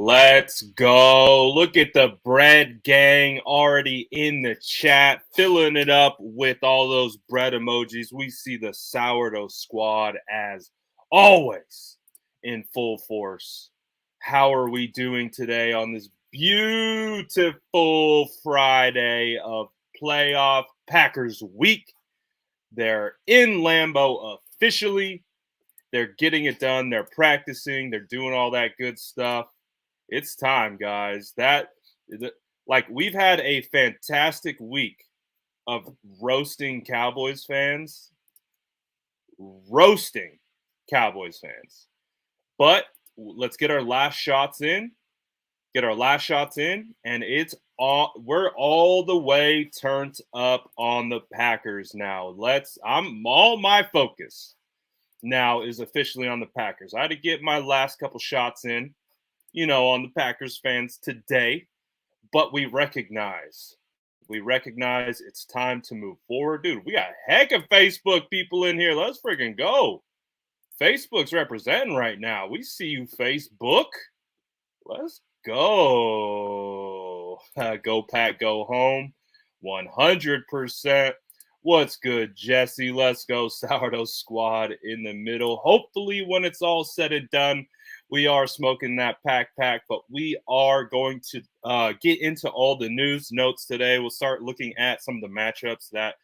Let's go. Look at the bread gang already in the chat, filling it up with all those bread emojis. We see the sourdough squad as always in full force. How are we doing today on this beautiful Friday of playoff Packers week? They're in Lambeau officially. They're getting it done. They're practicing. They're doing all that good stuff. It's time, guys. We've had a fantastic week of roasting Cowboys fans. But let's get our last shots in. And we're all the way turned up on the Packers now. My focus now is officially on the Packers. I had to get my last couple shots in, on the Packers fans today, but we recognize it's time to move forward. Dude, we got a heck of Facebook people in here. Let's freaking go. Facebook's representing right now. We see you, Facebook. Let's go. Go Pack, go home. 100%. What's good, Jesse? Let's go. Sourdough Squad in the middle. Hopefully, when it's all said and done, we are smoking that pack, but we are going to get into all the news notes today. We'll start looking at some of the matchups that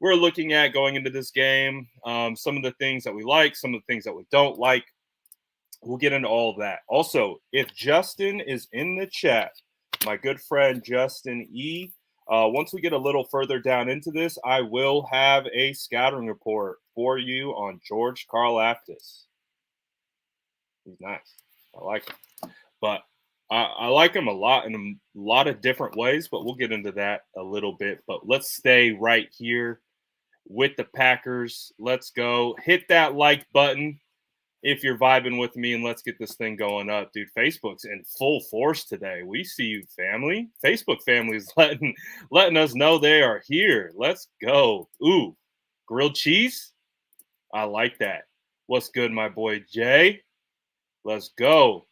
we're looking at going into this game, some of the things that we like, some of the things that we don't like. We'll get into all of that. Also, if Justin is in the chat, my good friend Justin E., once we get a little further down into this, I will have a scouting report for you on George Karlaftis. He's nice. I like him. But I like him a lot in a lot of different ways, but we'll get into that a little bit. But let's stay right here with the Packers. Let's go. Hit that like button if you're vibing with me, and let's get this thing going up. Dude, Facebook's in full force today. We see you, family. Facebook family is letting us know they are here. Let's go. Ooh, grilled cheese? I like that. What's good, my boy Jay? Let's go.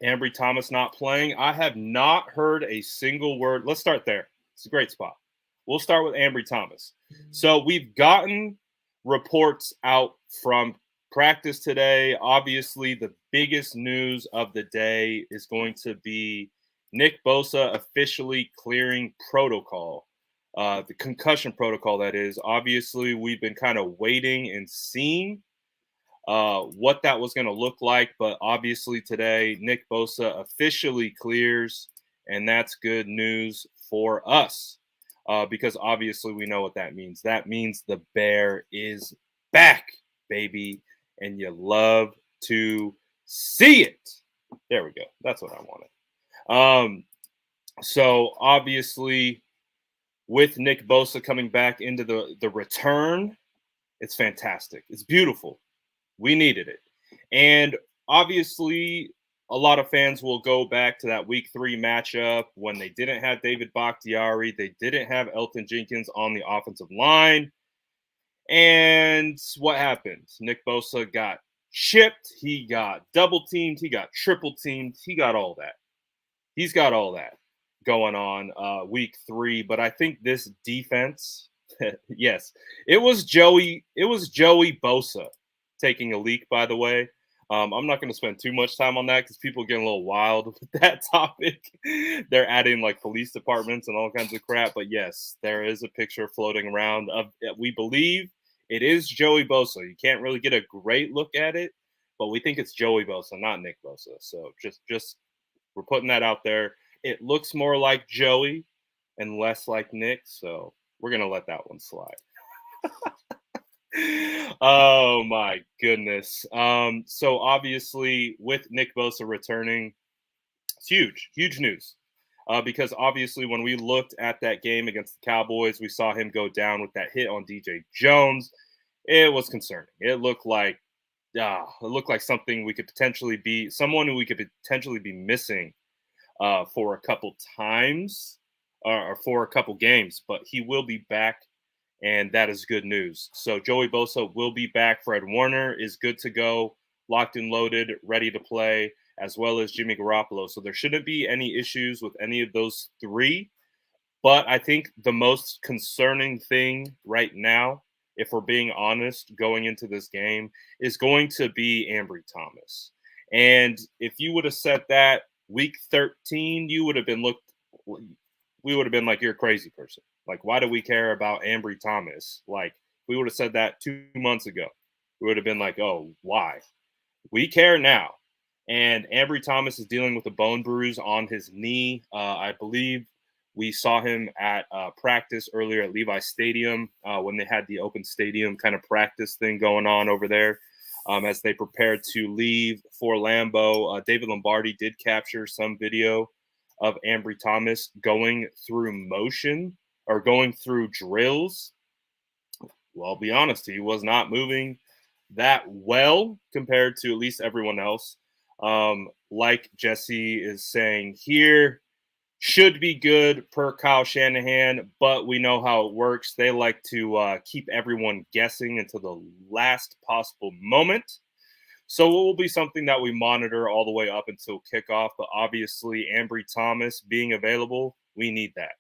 Ambry Thomas not playing. I have not heard a single word. Let's start there. It's a great spot. We'll start with Ambry Thomas. So we've gotten reports out from practice today. Obviously, the biggest news of the day is going to be Nick Bosa officially clearing protocol. The concussion protocol, that is. Obviously, we've been kind of waiting and seeing what that was going to look like. But obviously today, Nick Bosa officially clears, and that's good news for us because obviously we know what that means. That means the Bear is back, baby, and you love to see it. There we go. That's what I wanted. So obviously with Nick Bosa coming back into the return, it's fantastic. It's beautiful. We needed it. And obviously, a lot of fans will go back to that week 3 matchup when they didn't have David Bakhtiari. They didn't have Elton Jenkins on the offensive line. And what happened? Nick Bosa got chipped. He got double teamed. He got triple teamed. He got all that. He's got all that going on week 3. But I think this defense, yes, it was Joey Bosa taking a leak, by the way. I'm not going to spend too much time on that because people are getting a little wild with that topic. They're adding like police departments and all kinds of crap. But yes, there is a picture floating around of, we believe it is Joey Bosa. You can't really get a great look at it, but we think it's Joey Bosa, not Nick Bosa. So just we're putting that out there. It looks more like Joey and less like Nick. So we're going to let that one slide. Oh my goodness. So obviously with Nick Bosa returning, it's huge news. Because obviously when we looked at that game against the Cowboys, we saw him go down with that hit on DJ Jones. It was concerning. It looked like something we could potentially be someone who we could potentially be missing for a couple times or for a couple games, but he will be back. And that is good news. So Joey Bosa will be back. Fred Warner is good to go, locked and loaded, ready to play. as well as Jimmy Garoppolo. So there shouldn't be any issues with any of those three. But I think the most concerning thing right now, if we're being honest, going into this game, is going to be Ambry Thomas. And if you would have said that week 13, you would have been we would have been like, you're a crazy person. Like, why do we care about Ambry Thomas? Like, we would have said that 2 months ago. We would have been like, oh, why? We care now. And Ambry Thomas is dealing with a bone bruise on his knee. I believe we saw him at practice earlier at Levi Stadium when they had the open stadium kind of practice thing going on over there as they prepared to leave for Lambeau. David Lombardi did capture some video of Ambry Thomas going through motion or going through drills. Well, I'll be honest, he was not moving that well compared to at least everyone else. Like Jesse is saying here, should be good per Kyle Shanahan, but we know how it works. They like to keep everyone guessing until the last possible moment. So it will be something that we monitor all the way up until kickoff. But obviously, Ambry Thomas being available, we need that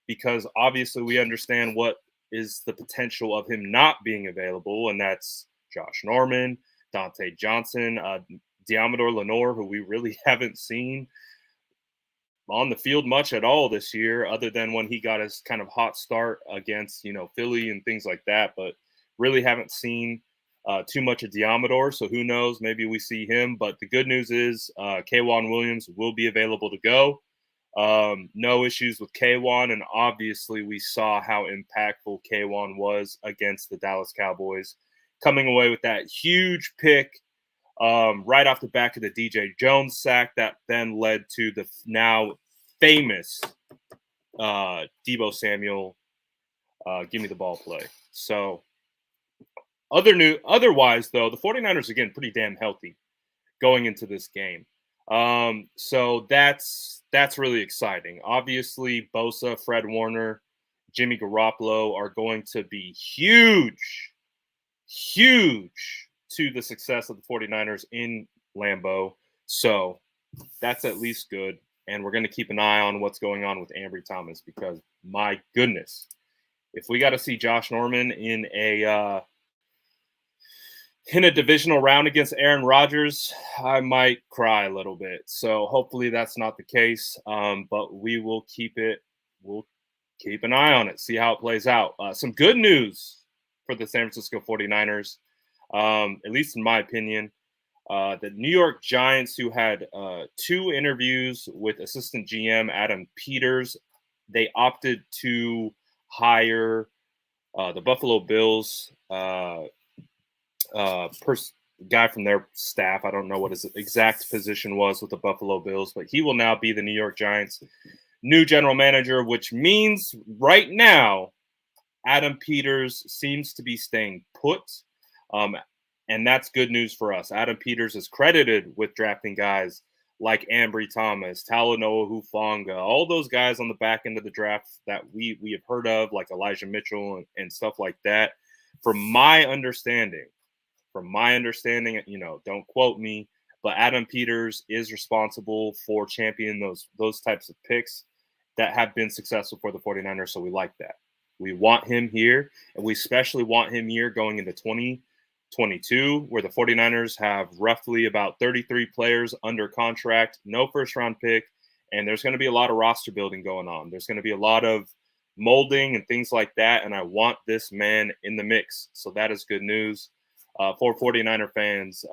because obviously we understand what is the potential of him not being available, and that's Josh Norman, Dante Johnson, Diamador Lenore, who we really haven't seen on the field much at all this year, other than when he got his kind of hot start against, Philly and things like that. But really haven't seen too much of Diamador. So who knows? Maybe we see him. But the good news is K'Wan Williams will be available to go. No issues with K'Wan. And obviously we saw how impactful K'Wan was against the Dallas Cowboys, coming away with that huge pick right off the back of the DJ Jones sack that then led to the now famous Deebo Samuel give me the ball play. So otherwise, though, the 49ers, again, pretty damn healthy going into this game. So that's really exciting. Obviously, Bosa, Fred Warner, Jimmy Garoppolo are going to be huge to the success of the 49ers in Lambeau. So that's at least good. And we're going to keep an eye on what's going on with Ambry Thomas because, my goodness, if we got to see Josh Norman in a divisional round against Aaron Rodgers, I might cry a little bit. So hopefully that's not the case. But we'll keep an eye on it, see how it plays out. Some good news for the San Francisco 49ers. At least in my opinion, the New York Giants, who had 2 interviews with assistant GM Adam Peters, they opted to hire the Buffalo Bills guy from their staff. I don't know what his exact position was with the Buffalo Bills, but he will now be the New York Giants' new general manager, which means right now Adam Peters seems to be staying put. And that's good news for us. Adam Peters is credited with drafting guys like Ambry Thomas, Talanoa Hufanga, all those guys on the back end of the draft that we have heard of, like Elijah Mitchell and stuff like that. From my understanding, don't quote me, but Adam Peters is responsible for championing those types of picks that have been successful for the 49ers. So we like that. We want him here, and we especially want him here going into 2022, where the 49ers have roughly about 33 players under contract, no first-round pick, and there's going to be a lot of roster building going on. There's going to be a lot of molding and things like that, and I want this man in the mix. So that is good news for 49er fans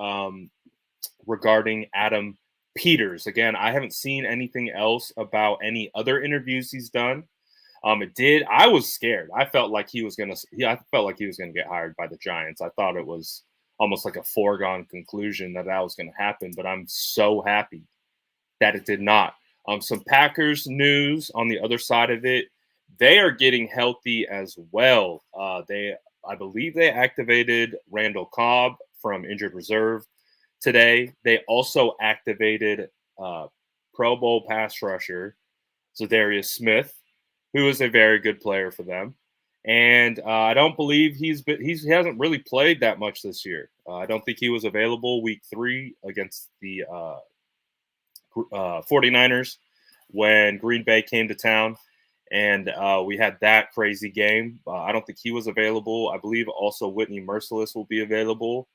regarding Adam Peters. Again, I haven't seen anything else about any other interviews he's done. I was scared. I felt like he was gonna get hired by the Giants. I thought it was almost like a foregone conclusion that was gonna happen, but I'm so happy that it did not. Some Packers news on the other side of it. They are getting healthy as well. I believe they activated Randall Cobb from injured reserve today. They also activated Pro Bowl pass rusher Zadarius Smith, who is a very good player for them. And I don't believe he hasn't really played that much this year. I don't think he was available week 3 against the 49ers when Green Bay came to town. And we had that crazy game. I don't think he was available. I believe also Whitney Merciless will be available.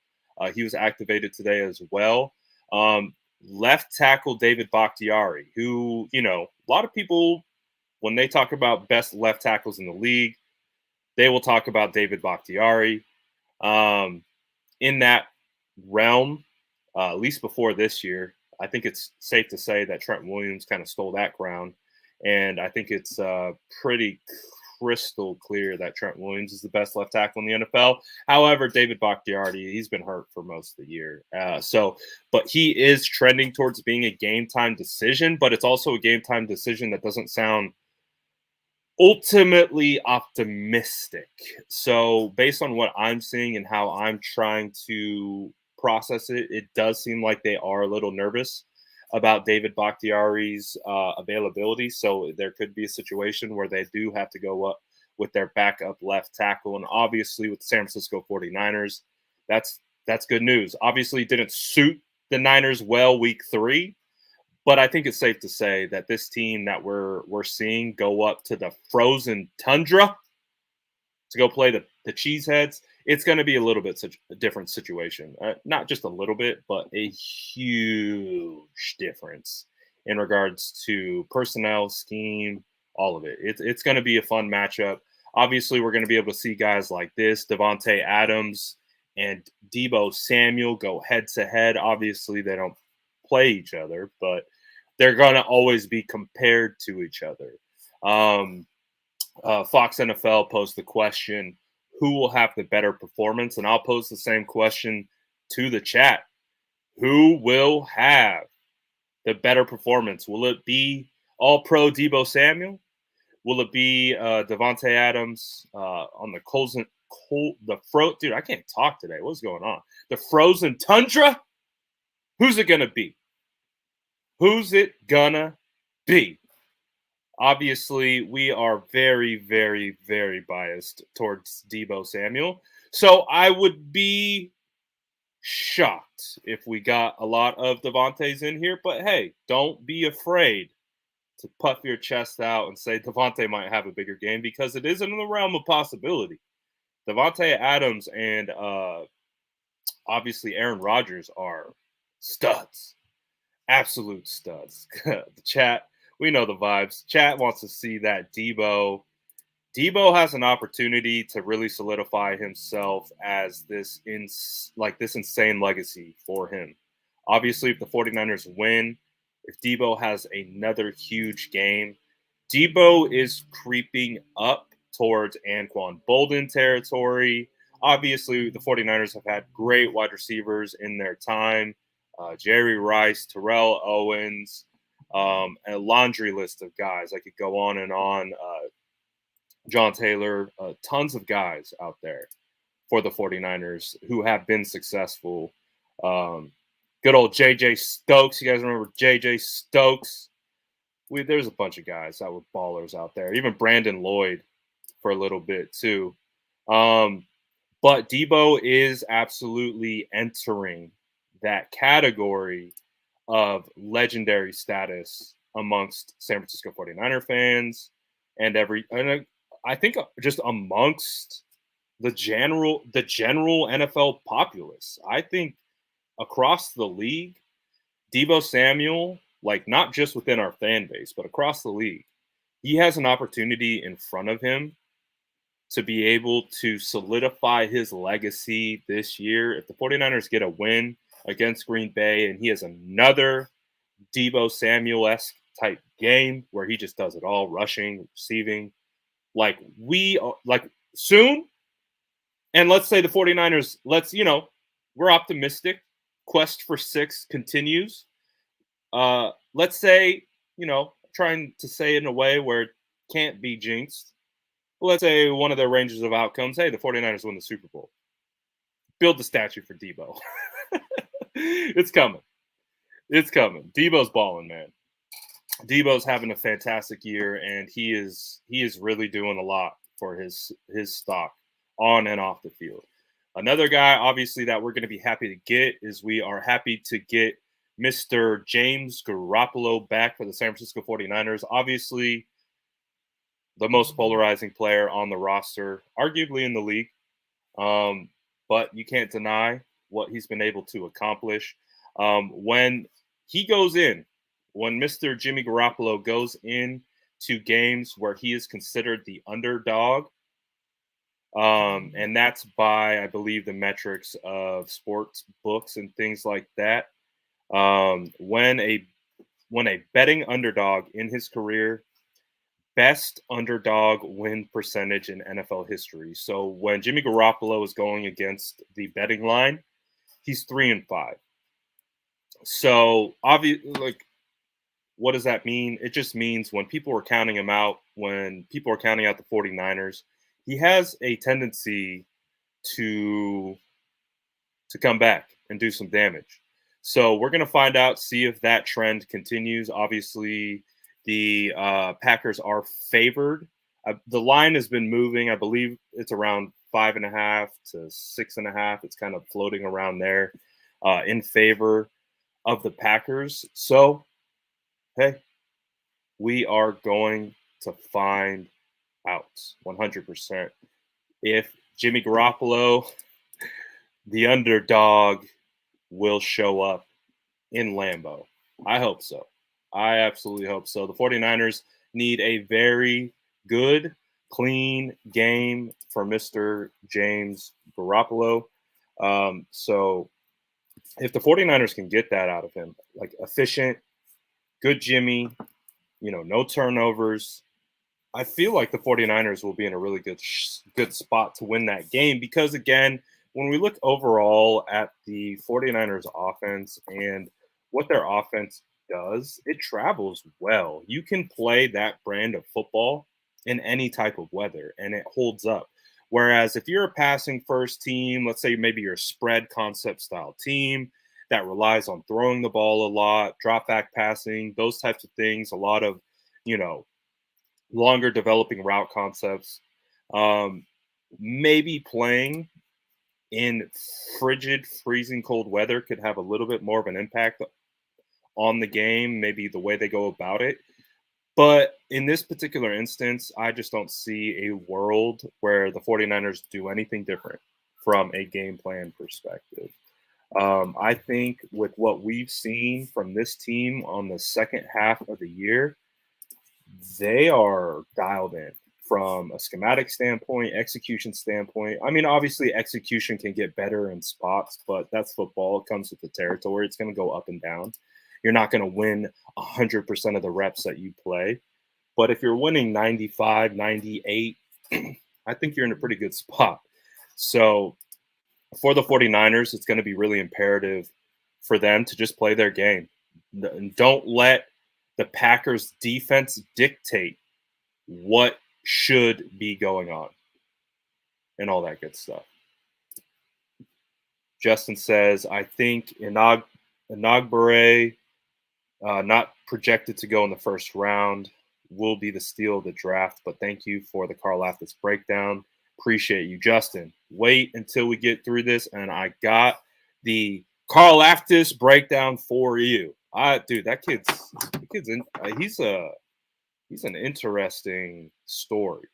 He was activated today as well. Left tackle David Bakhtiari, who, a lot of people, when they talk about best left tackles in the league, they will talk about David Bakhtiari. In that realm, at least before this year, I think it's safe to say that Trent Williams kind of stole that crown. And I think it's pretty crystal clear that Trent Williams is the best left tackle in the NFL. However, David Bakhtiari, he's been hurt for most of the year. But he is trending towards being a game time decision, but it's also a game time decision that doesn't sound ultimately optimistic. So based on what I'm seeing and how I'm trying to process it, it does seem like they are a little nervous about David Bakhtiari's availability. So there could be a situation where they do have to go up with their backup left tackle. And obviously with the San Francisco 49ers, that's good news. Obviously it didn't suit the Niners well week 3, but I think it's safe to say that this team that we're seeing go up to the frozen tundra to go play the Cheeseheads, it's going to be a little bit such a different situation. Not just a little bit, but a huge difference in regards to personnel, scheme, all of it. It's going to be a fun matchup. Obviously, we're going to be able to see guys like this, Davante Adams and Deebo Samuel go head-to-head. Obviously, they don't play each other, but they're going to always be compared to each other. Fox NFL posed the question, who will have the better performance? And I'll pose the same question to the chat. Who will have the better performance? Will it be all-pro Deebo Samuel? Will it be Davante Adams on the dude, I can't talk today. What's going on? The frozen tundra? Who's it going to be? Who's it gonna be? Obviously, we are very, very, very biased towards Deebo Samuel. So I would be shocked if we got a lot of Davante's in here. But hey, don't be afraid to puff your chest out and say Davante might have a bigger game, because it is in the realm of possibility. Davante Adams and obviously Aaron Rodgers are studs. Absolute studs. The chat, we know the vibes. Chat wants to see that Deebo has an opportunity to really solidify himself as this insane legacy for him. Obviously, if the 49ers win, if Deebo has another huge game, Deebo is creeping up towards Anquan Bolden territory. Obviously, the 49ers have had great wide receivers in their time. Jerry Rice, Terrell Owens, a laundry list of guys. I could go on and on. John Taylor, tons of guys out there for the 49ers who have been successful. Good old J.J. Stokes. You guys remember J.J. Stokes? There's a bunch of guys that were ballers out there. Even Brandon Lloyd for a little bit too. But Deebo is absolutely entering that category of legendary status amongst San Francisco 49er fans and I think just amongst the general NFL populace. I think across the league, Deebo Samuel, like not just within our fan base, but across the league, he has an opportunity in front of him to be able to solidify his legacy this year. If the 49ers get a win against Green Bay and he has another Deebo Samuel-esque type game where he just does it all, rushing, receiving, soon. And let's say the 49ers, we're optimistic. Quest for 6 continues. Let's say, trying to say it in a way where it can't be jinxed. Let's say one of their ranges of outcomes, hey, the 49ers win the Super Bowl. Build the statue for Deebo. It's coming. It's coming. Deebo's balling, man. Deebo's having a fantastic year, and he is really doing a lot for his stock on and off the field. Another guy, obviously, that we're going to be happy to get is we are happy to get Mr. James Garoppolo back for the San Francisco 49ers. Obviously, the most polarizing player on the roster, arguably in the league. But you can't deny what he's been able to accomplish. When he goes in, when Mr. Jimmy Garoppolo goes in to games where he is considered the underdog, and that's by, I believe, the metrics of sports books and things like that. When a betting underdog in his career, best underdog win percentage in NFL history. So when Jimmy Garoppolo is going against the betting line, he's 3-5. So obviously, like, what does that mean? It just means when people are counting him out, when people are counting out the 49ers, he has a tendency to come back and do some damage. So we're going to find out, see if that trend continues. Obviously, the Packers are favored. The line has been moving. I believe it's around 5.5 to 6.5. It's kind of floating around there in favor of the Packers. So, hey, we are going to find out 100% if Jimmy Garoppolo, the underdog, will show up in Lambeau. I hope so. I absolutely hope so. The 49ers need a very good, clean game for Mr. James Garoppolo. So if the 49ers can get that out of him, like efficient, good Jimmy, no turnovers, I feel like the 49ers will be in a really good spot to win that game because, again, when we look overall at the 49ers offense and what their offense does, it travels well. You can play that brand of football in any type of weather, and it holds up. Whereas if you're a passing first team, let's say maybe you're a spread concept style team that relies on throwing the ball a lot, drop back passing, those types of things, a lot of, longer developing route concepts, maybe playing in frigid, freezing cold weather could have a little bit more of an impact on the game, maybe the way they go about it. But in this particular instance, I just don't see a world where the 49ers do anything different from a game plan perspective. I think with what we've seen from this team on the second half of the year, they are dialed in from a schematic standpoint, execution standpoint. I mean, obviously, execution can get better in spots, but that's football. It comes with the territory. It's going to go up and down. You're not going to win 100% of the reps that you play. But if you're winning 95, 98, I think you're in a pretty good spot. So for the 49ers, it's going to be really imperative for them to just play their game. Don't let the Packers defense dictate what should be going on and all that good stuff. Justin says, I think Inagbare, not projected to go in the first round, will be the steal of the draft. But thank you for the Karlaftis breakdown. Appreciate you, Justin. Wait until we get through this, and I got the Karlaftis breakdown for you. Dude, that kid's in. He's an interesting story,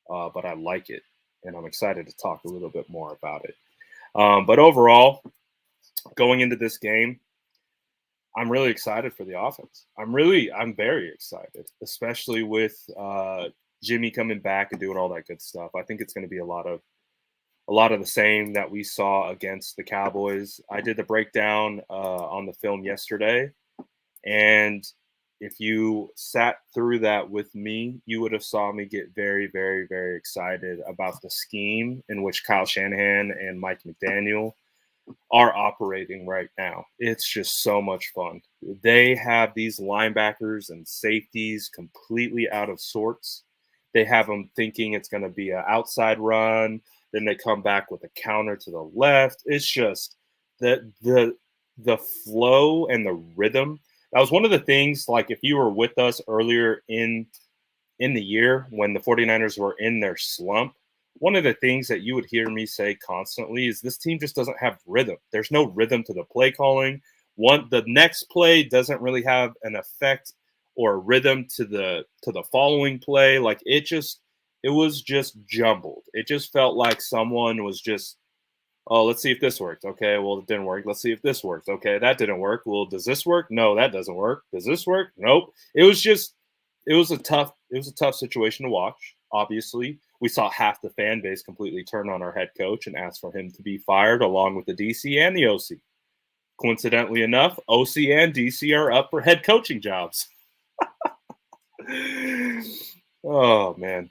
but I like it, and I'm excited to talk a little bit more about it. But overall, going into this game, I'm really excited for the offense. I'm very excited, especially with Jimmy coming back and doing all that good stuff. I think it's going to be a lot of the same that we saw against the Cowboys. I did the breakdown on the film yesterday, and if you sat through that with me, you would have saw me get very, very, very excited about the scheme in which Kyle Shanahan and Mike McDaniel are operating right now. It's just so much fun. They have these linebackers and safeties completely out of sorts. They have them thinking it's going to be an outside run. Then they come back with a counter to the left. It's just the flow and the rhythm. That was one of the things, like if you were with us earlier in the year when the 49ers were in their slump, one of the things that you would hear me say constantly is this team just doesn't have rhythm. There's no rhythm to the play calling. The next play doesn't really have an effect or a rhythm to the following play. Like it was just jumbled. It just felt like someone was just, oh, let's see if this worked. Okay, well, it didn't work. Let's see if this worked. Okay, that didn't work. Well, does this work? No, that doesn't work. Does this work? Nope. It was a tough situation to watch. Obviously, we saw half the fan base completely turn on our head coach and ask for him to be fired, along with the DC and the OC. Coincidentally enough, OC and DC are up for head coaching jobs. Oh man,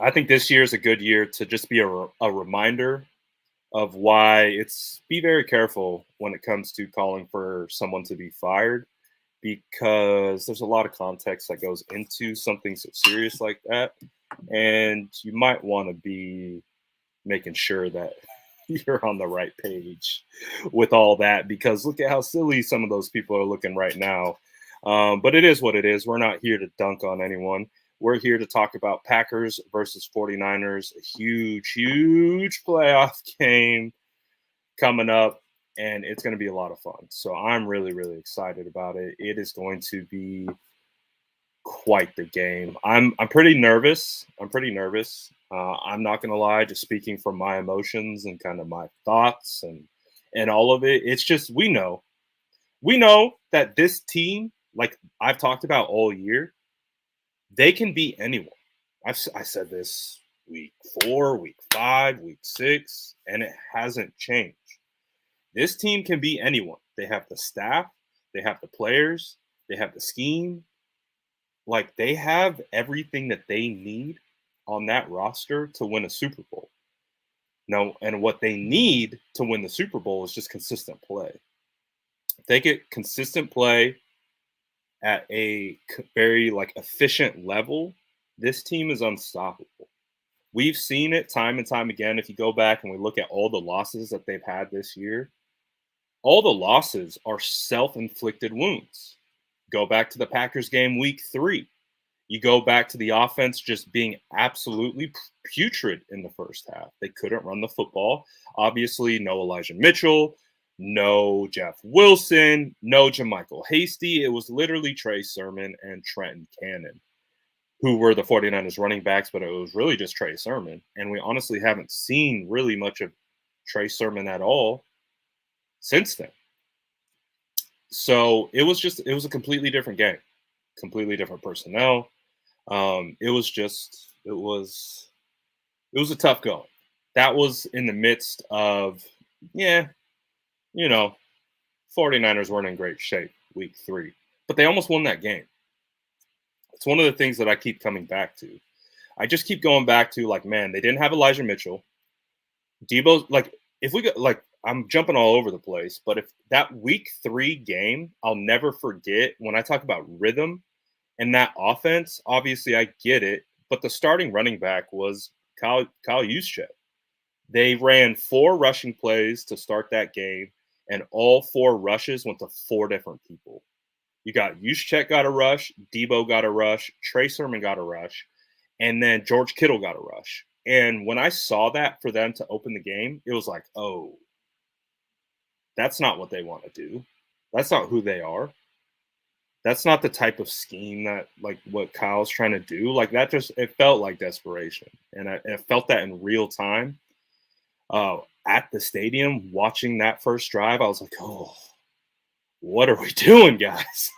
I think this year is a good year to just be a reminder of why be very careful when it comes to calling for someone to be fired, because there's a lot of context that goes into something so serious like that, and you might want to be making sure that you're on the right page with all that, because look at how silly some of those people are looking right now. But it is what it is. We're not here to dunk on anyone. We're here to talk about Packers versus 49ers, a huge playoff game coming up, and it's going to be a lot of fun. So I'm really excited about it. It is going to be quite the game. I'm pretty nervous. I'm not going to lie, just speaking from my emotions and kind of my thoughts and all of it. It's just we know that this team, like I've talked about all year, they can beat anyone. I said this week 4, week 5, week 6, and it hasn't changed. This team can beat anyone. They have the staff, they have the players, they have the scheme. Like they have everything that they need on that roster to win a Super Bowl. No, and what they need to win the Super Bowl is just consistent play. If they get consistent play at a very efficient level, this team is unstoppable. We've seen it time and time again. If you go back and we look at all the losses that they've had this year, all the losses are self-inflicted wounds. Go back to the Packers game week 3. You go back to the offense just being absolutely putrid in the first half. They couldn't run the football. Obviously, no Elijah Mitchell, no Jeff Wilson, no JaMychal Hasty. It was literally Trey Sermon and Trenton Cannon, who were the 49ers running backs, but it was really just Trey Sermon. And we honestly haven't seen really much of Trey Sermon at all since then. So it was a completely different game, completely different personnel. It was a tough go. That was in the midst of, 49ers weren't in great shape week 3, but they almost won that game. It's one of the things that I keep coming back to. I just keep going back to man, they didn't have Elijah Mitchell. Deebo, if we get I'm jumping all over the place, but if that week 3 game, I'll never forget when I talk about rhythm and that offense. Obviously, I get it, but the starting running back was Kyle Juszczyk. They ran 4 rushing plays to start that game, and all 4 rushes went to 4 different people. You got Juszczyk got a rush, Deebo got a rush, Trey Sermon got a rush, and then George Kittle got a rush. And when I saw that for them to open the game, it was like, oh, that's not what they want to do. That's not who they are. That's not the type of scheme that what Kyle's trying to do. It felt like desperation. And I felt that in real time at the stadium watching that first drive. I was like, oh, what are we doing, guys?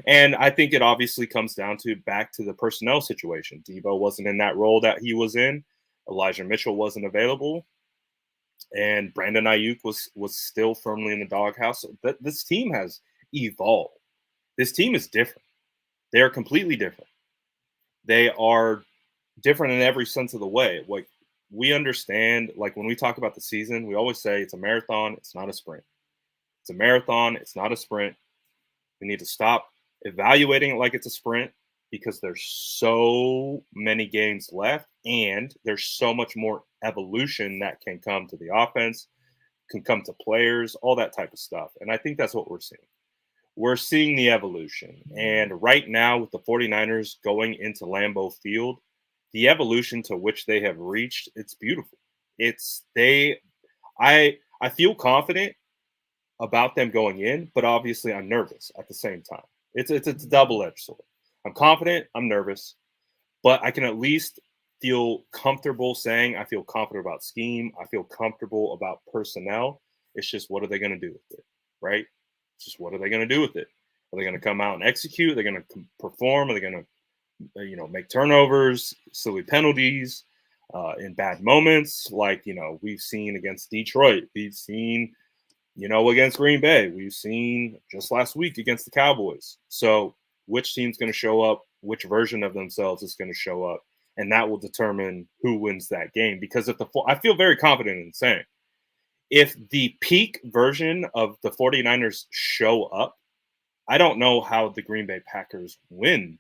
And I think it obviously comes down to back to the personnel situation. Deebo wasn't in that role that he was in. Elijah Mitchell wasn't available. And Brandon Ayuk was still firmly in the doghouse. This team has evolved. This team is different. They are completely different. They are different in every sense of the way. We understand, when we talk about the season, we always say it's a marathon, it's not a sprint. It's a marathon, it's not a sprint. We need to stop evaluating it like it's a sprint, because there's so many games left and there's so much more evolution that can come to the offense, can come to players, all that type of stuff. And I think that's what we're seeing. We're seeing the evolution. And right now with the 49ers going into Lambeau Field, the evolution to which they have reached, it's beautiful. I feel confident about them going in, but obviously I'm nervous at the same time. It's a double-edged sword. I'm confident, I'm nervous, but I can at least feel comfortable saying I feel confident about scheme. I feel comfortable about personnel. It's just what are they going to do with it, right? It's just what are they going to do with it? Are they going to come out and execute? Are they going to perform? Are they going to, make turnovers, silly penalties, in bad moments, like we've seen against Detroit, we've seen against Green Bay, we've seen just last week against the Cowboys. So which team's going to show up? Which version of themselves is going to show up? And that will determine who wins that game. Because I feel very confident in saying, if the peak version of the 49ers show up, I don't know how the Green Bay Packers win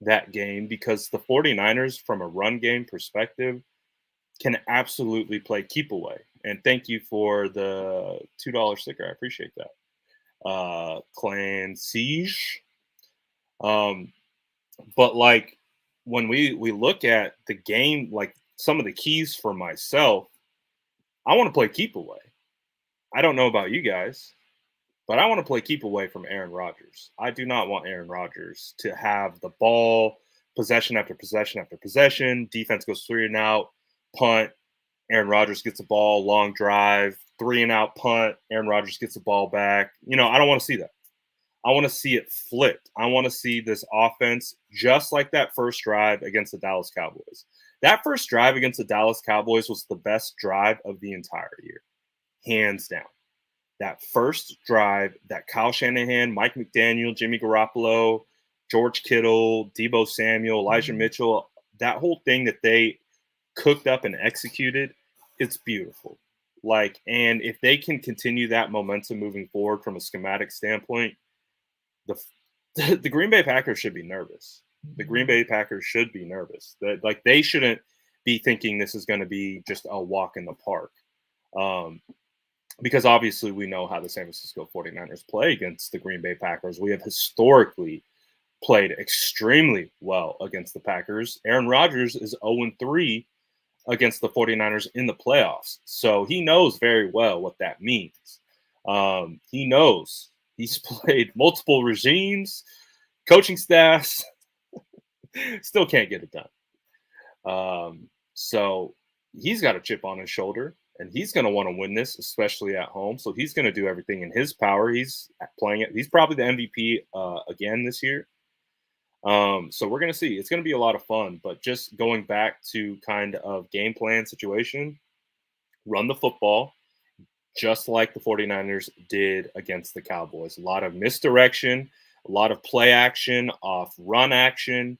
that game, because the 49ers, from a run game perspective, can absolutely play keep away. And thank you for the $2 sticker. I appreciate that. Clan Siege. But like when we look at the game, like some of the keys for myself, I want to play keep away. I don't know about you guys, but I want to play keep away from Aaron Rodgers. I do not want Aaron Rodgers to have the ball possession after possession after possession. Defense goes 3 and out, punt. Aaron Rodgers gets the ball, long drive, 3 and out, punt. Aaron Rodgers gets the ball back. I don't want to see that. I want to see it flipped. I want to see this offense just like that first drive against the Dallas Cowboys. That first drive against the Dallas Cowboys was the best drive of the entire year, hands down. That first drive that Kyle Shanahan, Mike McDaniel, Jimmy Garoppolo, George Kittle, Deebo Samuel, Elijah Mitchell, that whole thing that they cooked up and executed, it's beautiful. And if they can continue that momentum moving forward from a schematic standpoint, the Green Bay Packers should be nervous. The Green Bay Packers should be nervous. They shouldn't be thinking this is going to be just a walk in the park. Because obviously we know how the San Francisco 49ers play against the Green Bay Packers. We have historically played extremely well against the Packers. Aaron Rodgers is 0-3 against the 49ers in the playoffs. So he knows very well what that means. He knows. He's played multiple regimes, coaching staffs, still can't get it done. So he's got a chip on his shoulder, and he's going to want to win this, especially at home. So he's going to do everything in his power. He's playing it. He's probably the MVP again this year. So we're going to see. It's going to be a lot of fun. But just going back to kind of game plan situation, run the football, just like the 49ers did against the Cowboys. A lot of misdirection, a lot of play action, off run action.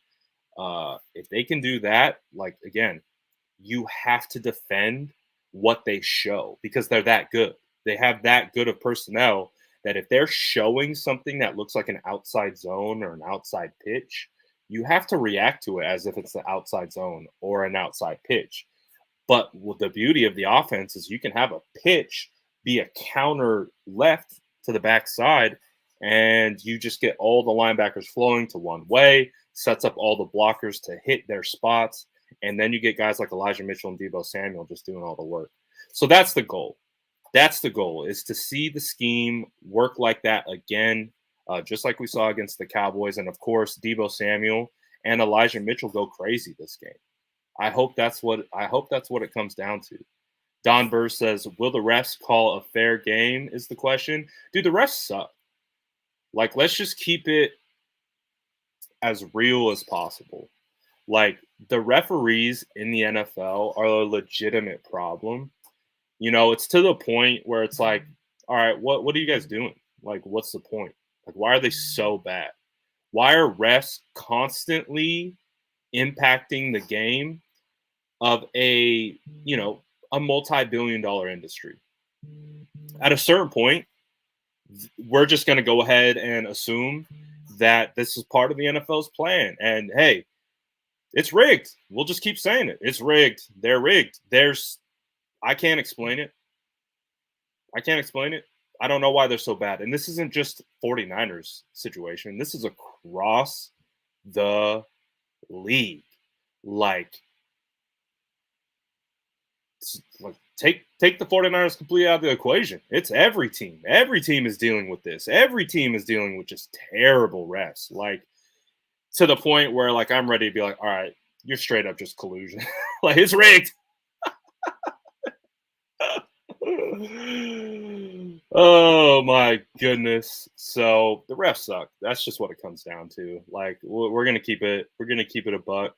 If they can do that, again, you have to defend what they show because they're that good. They have that good of personnel that if they're showing something that looks like an outside zone or an outside pitch, you have to react to it as if it's the outside zone or an outside pitch. But the beauty of the offense is you can have a pitch be a counter left to the backside, and you just get all the linebackers flowing to one way, sets up all the blockers to hit their spots, and then you get guys like Elijah Mitchell and Deebo Samuel just doing all the work. So that's the goal. That's the goal, is to see the scheme work like that again, just like we saw against the Cowboys. And, of course, Deebo Samuel and Elijah Mitchell go crazy this game. I hope that's what it comes down to. Don Burr says, will the refs call a fair game is the question. Dude, the refs suck. Let's just keep it as real as possible. The referees in the NFL are a legitimate problem. It's to the point where it's all right, what are you guys doing? What's the point? Why are they so bad? Why are refs constantly impacting the game of a multi-billion-dollar industry? At a certain point, we're just going to go ahead and assume that this is part of the NFL's plan. And hey, it's rigged. We'll just keep saying it. It's rigged. They're rigged. I can't explain it. I don't know why they're so bad. And this isn't just 49ers situation. This is across the league. like take the 49ers completely out of the equation. It's every team. Every team is dealing with this. Every team is dealing with just terrible refs. Like to the point where like I'm ready to be like, all right, you're straight up just collusion. Like it's rigged. Oh my goodness. So the refs suck. That's just what it comes down to. Like we're gonna keep it. We're gonna keep it a buck.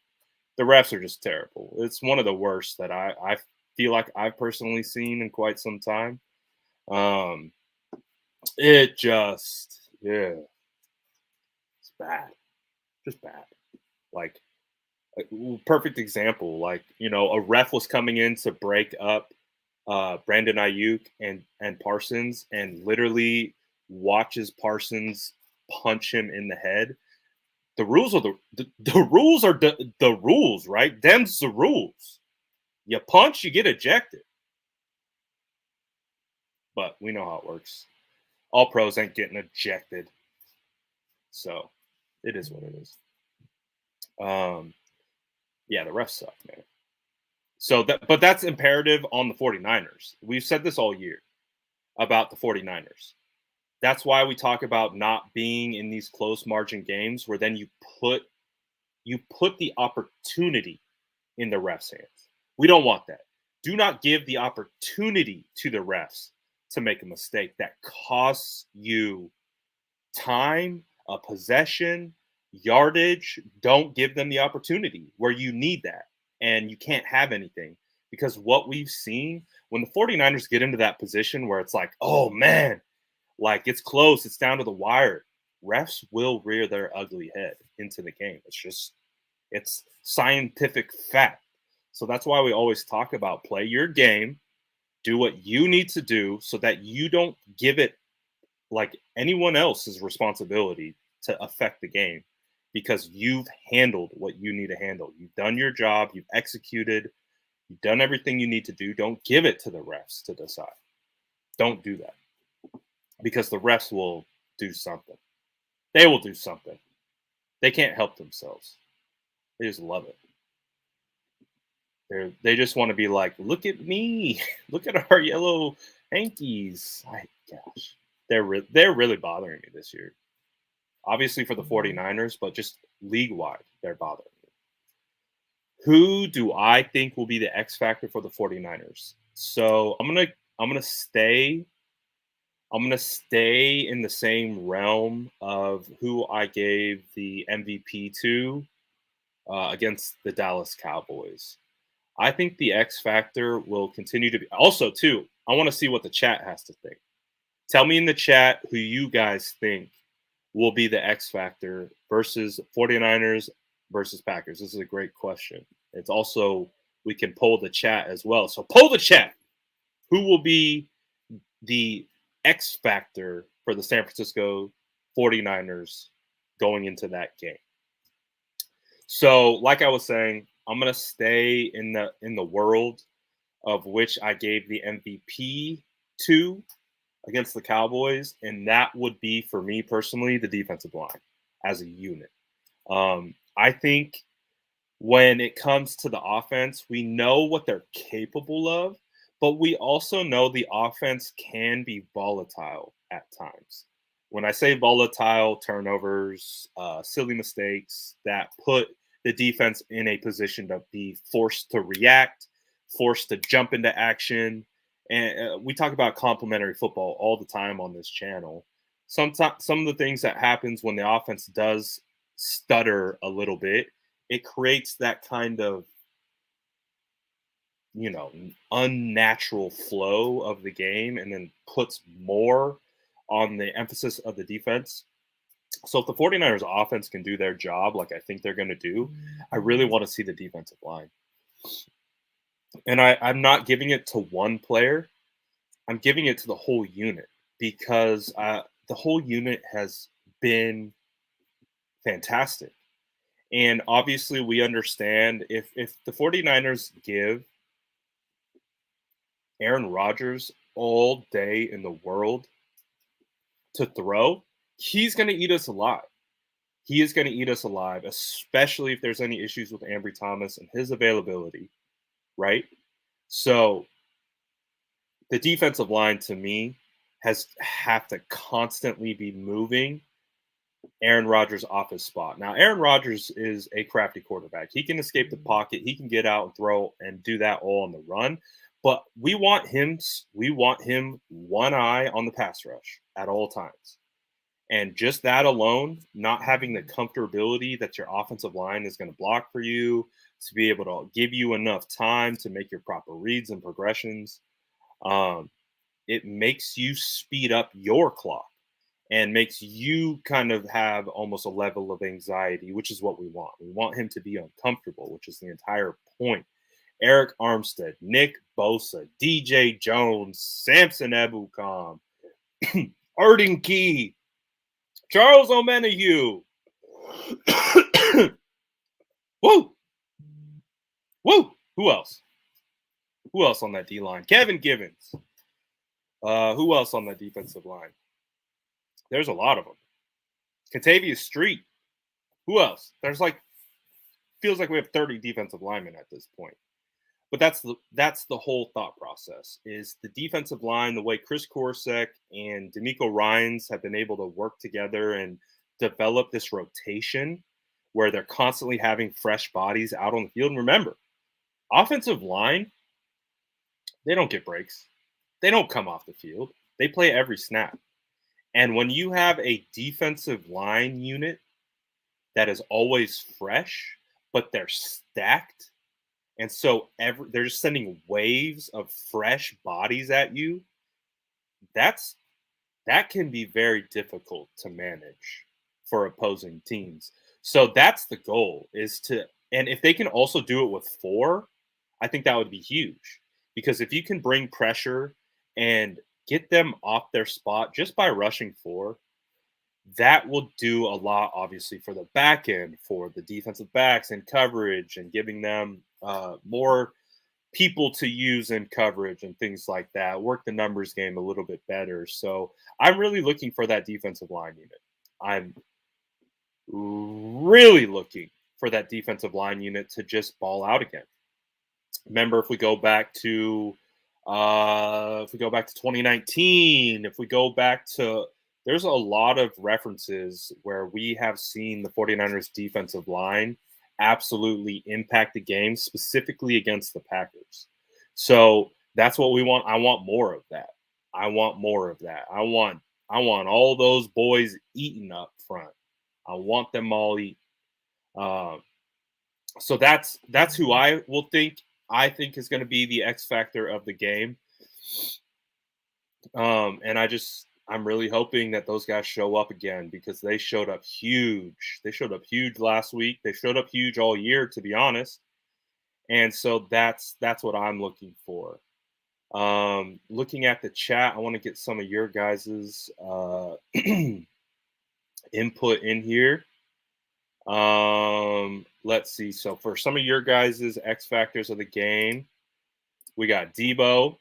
The refs are just terrible. It's one of the worst that I feel like I've personally seen in quite some time. It just it's bad, just bad. Like perfect example. Like a ref was coming in to break up Brandon Ayuk and Parsons, and literally watches Parsons punch him in the head. The rules are the rules are the rules, right? Them's the rules. You punch, you get ejected. But we know how it works. All pros ain't getting ejected, so it is what it is. Yeah, the refs suck, man. So but that's imperative on the 49ers. We've said this all year about the 49ers. That's why we talk about not being in these close margin games where then you put the opportunity in the refs' hands. We don't want that. Do not give the opportunity to the refs to make a mistake that costs you time, a possession, yardage. Don't give them the opportunity where you need that. And you can't have anything because what we've seen when the 49ers get into that position where it's like, oh man, like it's close, it's down to the wire, refs will rear their ugly head into the game. It's scientific fact. So that's why we always talk about play your game, do what you need to do so that you don't give it like anyone else's responsibility to affect the game because you've handled what you need to handle. You've done your job, you've executed, you've done everything you need to do. Don't give it to the refs to decide. Don't do that because the refs will do something. They will do something. They can't help themselves. They just love it. They just want to be like, look at me, look at our yellow hankies. Gosh, they're really bothering me this year. Obviously for the 49ers, but just league-wide, they're bothering me. Who do I think will be the X factor for the 49ers? So I'm gonna stay in the same realm of who I gave the MVP to against the Dallas Cowboys. I think the X factor will continue to be. Also, too, I want to see what the chat has to think. Tell me in the chat who you guys think will be the X factor versus 49ers versus Packers. This is a great question. It's also, we can poll the chat as well. So poll the chat. Who will be the X factor for the San Francisco 49ers going into that game? So, like I was saying, I'm gonna stay in the world of which I gave the MVP to against the Cowboys, and that would be for me personally the defensive line as a unit. I think when it comes to the offense, we know what they're capable of, but we also know the offense can be volatile at times. When I say volatile, turnovers, silly mistakes that put the defense in a position to be forced to react, forced to jump into action. And we talk about complementary football all the time on this channel. Sometimes some of the things that happens when the offense does stutter a little bit, it creates that kind of unnatural flow of the game and then puts more on the emphasis of the defense. So if the 49ers offense can do their job like I think they're going to do, I really want to see the defensive line. And I'm not giving it to one player. I'm giving it to the whole unit because the whole unit has been fantastic. And obviously we understand if the 49ers give Aaron Rodgers all day in the world to throw, he's going to eat us alive. He is going to eat us alive, especially if there's any issues with Ambry Thomas and his availability, right? So the defensive line to me have to constantly be moving Aaron Rodgers off his spot. Now, Aaron Rodgers is a crafty quarterback. He can escape the pocket. He can get out and throw and do that all on the run. But we want him one eye on the pass rush at all times. And just that alone, not having the comfortability that your offensive line is going to block for you, to be able to give you enough time to make your proper reads and progressions, it makes you speed up your clock and makes you kind of have almost a level of anxiety, which is what we want. We want him to be uncomfortable, which is the entire point. Eric Armstead, Nick Bosa, DJ Jones, Samson Ebukam, Arden Key, Charles Omenihu. Woo! Woo! Who else? Who else on that D line? Kevin Givens. Who else on that defensive line? There's a lot of them. Kentavious Street. Who else? Feels like we have 30 defensive linemen at this point. But that's the whole thought process, is the defensive line, the way Chris Korsek and D'Amico Ryans have been able to work together and develop this rotation where they're constantly having fresh bodies out on the field. And remember, offensive line, they don't get breaks. They don't come off the field. They play every snap. And when you have a defensive line unit that is always fresh, but they're stacked, and so they're just sending waves of fresh bodies at you, that can be very difficult to manage for opposing teams. So that's the goal, and if they can also do it with 4, I think that would be huge. Because if you can bring pressure and get them off their spot just by rushing 4, that will do a lot, obviously, for the back end, for the defensive backs and coverage, and giving them more people to use in coverage and things like that. Work the numbers game a little bit better. So I'm really looking for that defensive line unit. I'm really looking for that defensive line unit to just ball out again. Remember, if we go back to 2019, if we go back to, there's a lot of references where we have seen the 49ers defensive line absolutely impact the game, specifically against the Packers. So that's what we want. I want more of that. I want all those boys eating up front. I want them all eating. So that's who I think is going to be the X factor of the game. And I'm really hoping that those guys show up again, because they showed up huge. They showed up huge last week. They showed up huge all year, to be honest. And so that's what I'm looking for. Looking at the chat, I want to get some of your guys's input in here. Let's see. So for some of your guys's X factors of the game, we got Deebo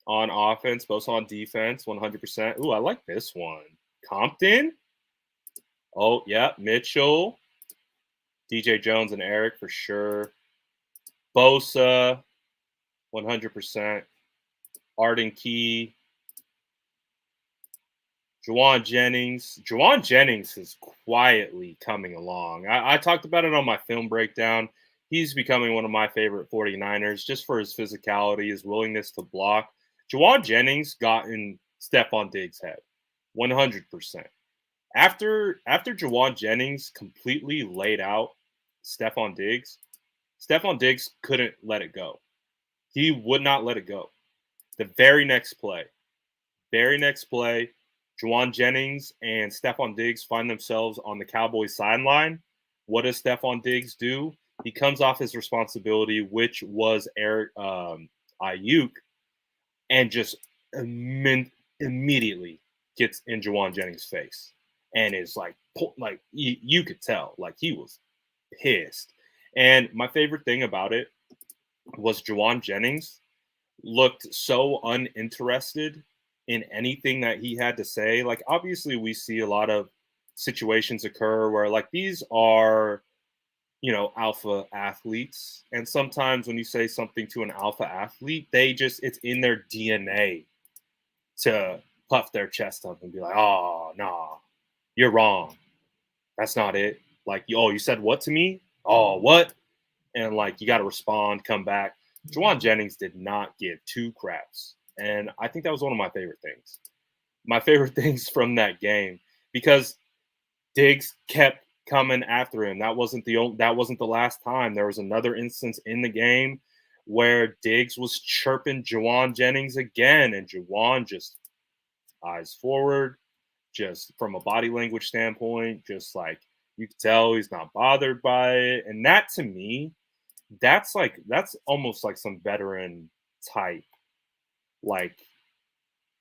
on offense, Bosa on defense, 100%. Ooh, I like this one. Compton. Oh, yeah. Mitchell. DJ Jones and Eric for sure. Bosa, 100%. Arden Key. Jauan Jennings. Jauan Jennings is quietly coming along. I talked about it on my film breakdown. He's becoming one of my favorite 49ers just for his physicality, his willingness to block. Jauan Jennings got in Stephon Diggs' head, 100%. After Jauan Jennings completely laid out Stephon Diggs couldn't let it go. He would not let it go. The very next play, Jauan Jennings and Stephon Diggs find themselves on the Cowboys sideline. What does Stephon Diggs do? He comes off his responsibility, which was Eric Ayuk, and just immediately gets in Jauan Jennings' face, and is like you could tell, like, he was pissed. And my favorite thing about it was Jauan Jennings looked so uninterested in anything that he had to say. Like, obviously we see a lot of situations occur where, like, these are alpha athletes. And sometimes when you say something to an alpha athlete, it's in their DNA to puff their chest up and be like, oh, nah, you're wrong. That's not it. Like, oh, you said what to me? Oh, what? And like, you got to respond, come back. Jauan Jennings did not give two craps. And I think that was one of my favorite things. My favorite things from that game, because Diggs kept coming after him. That wasn't the last time. There was another instance in the game where Diggs was chirping Jauan Jennings again, and Jauan just eyes forward, just from a body language standpoint, just like you could tell he's not bothered by it. And that, to me, that's almost like some veteran type, like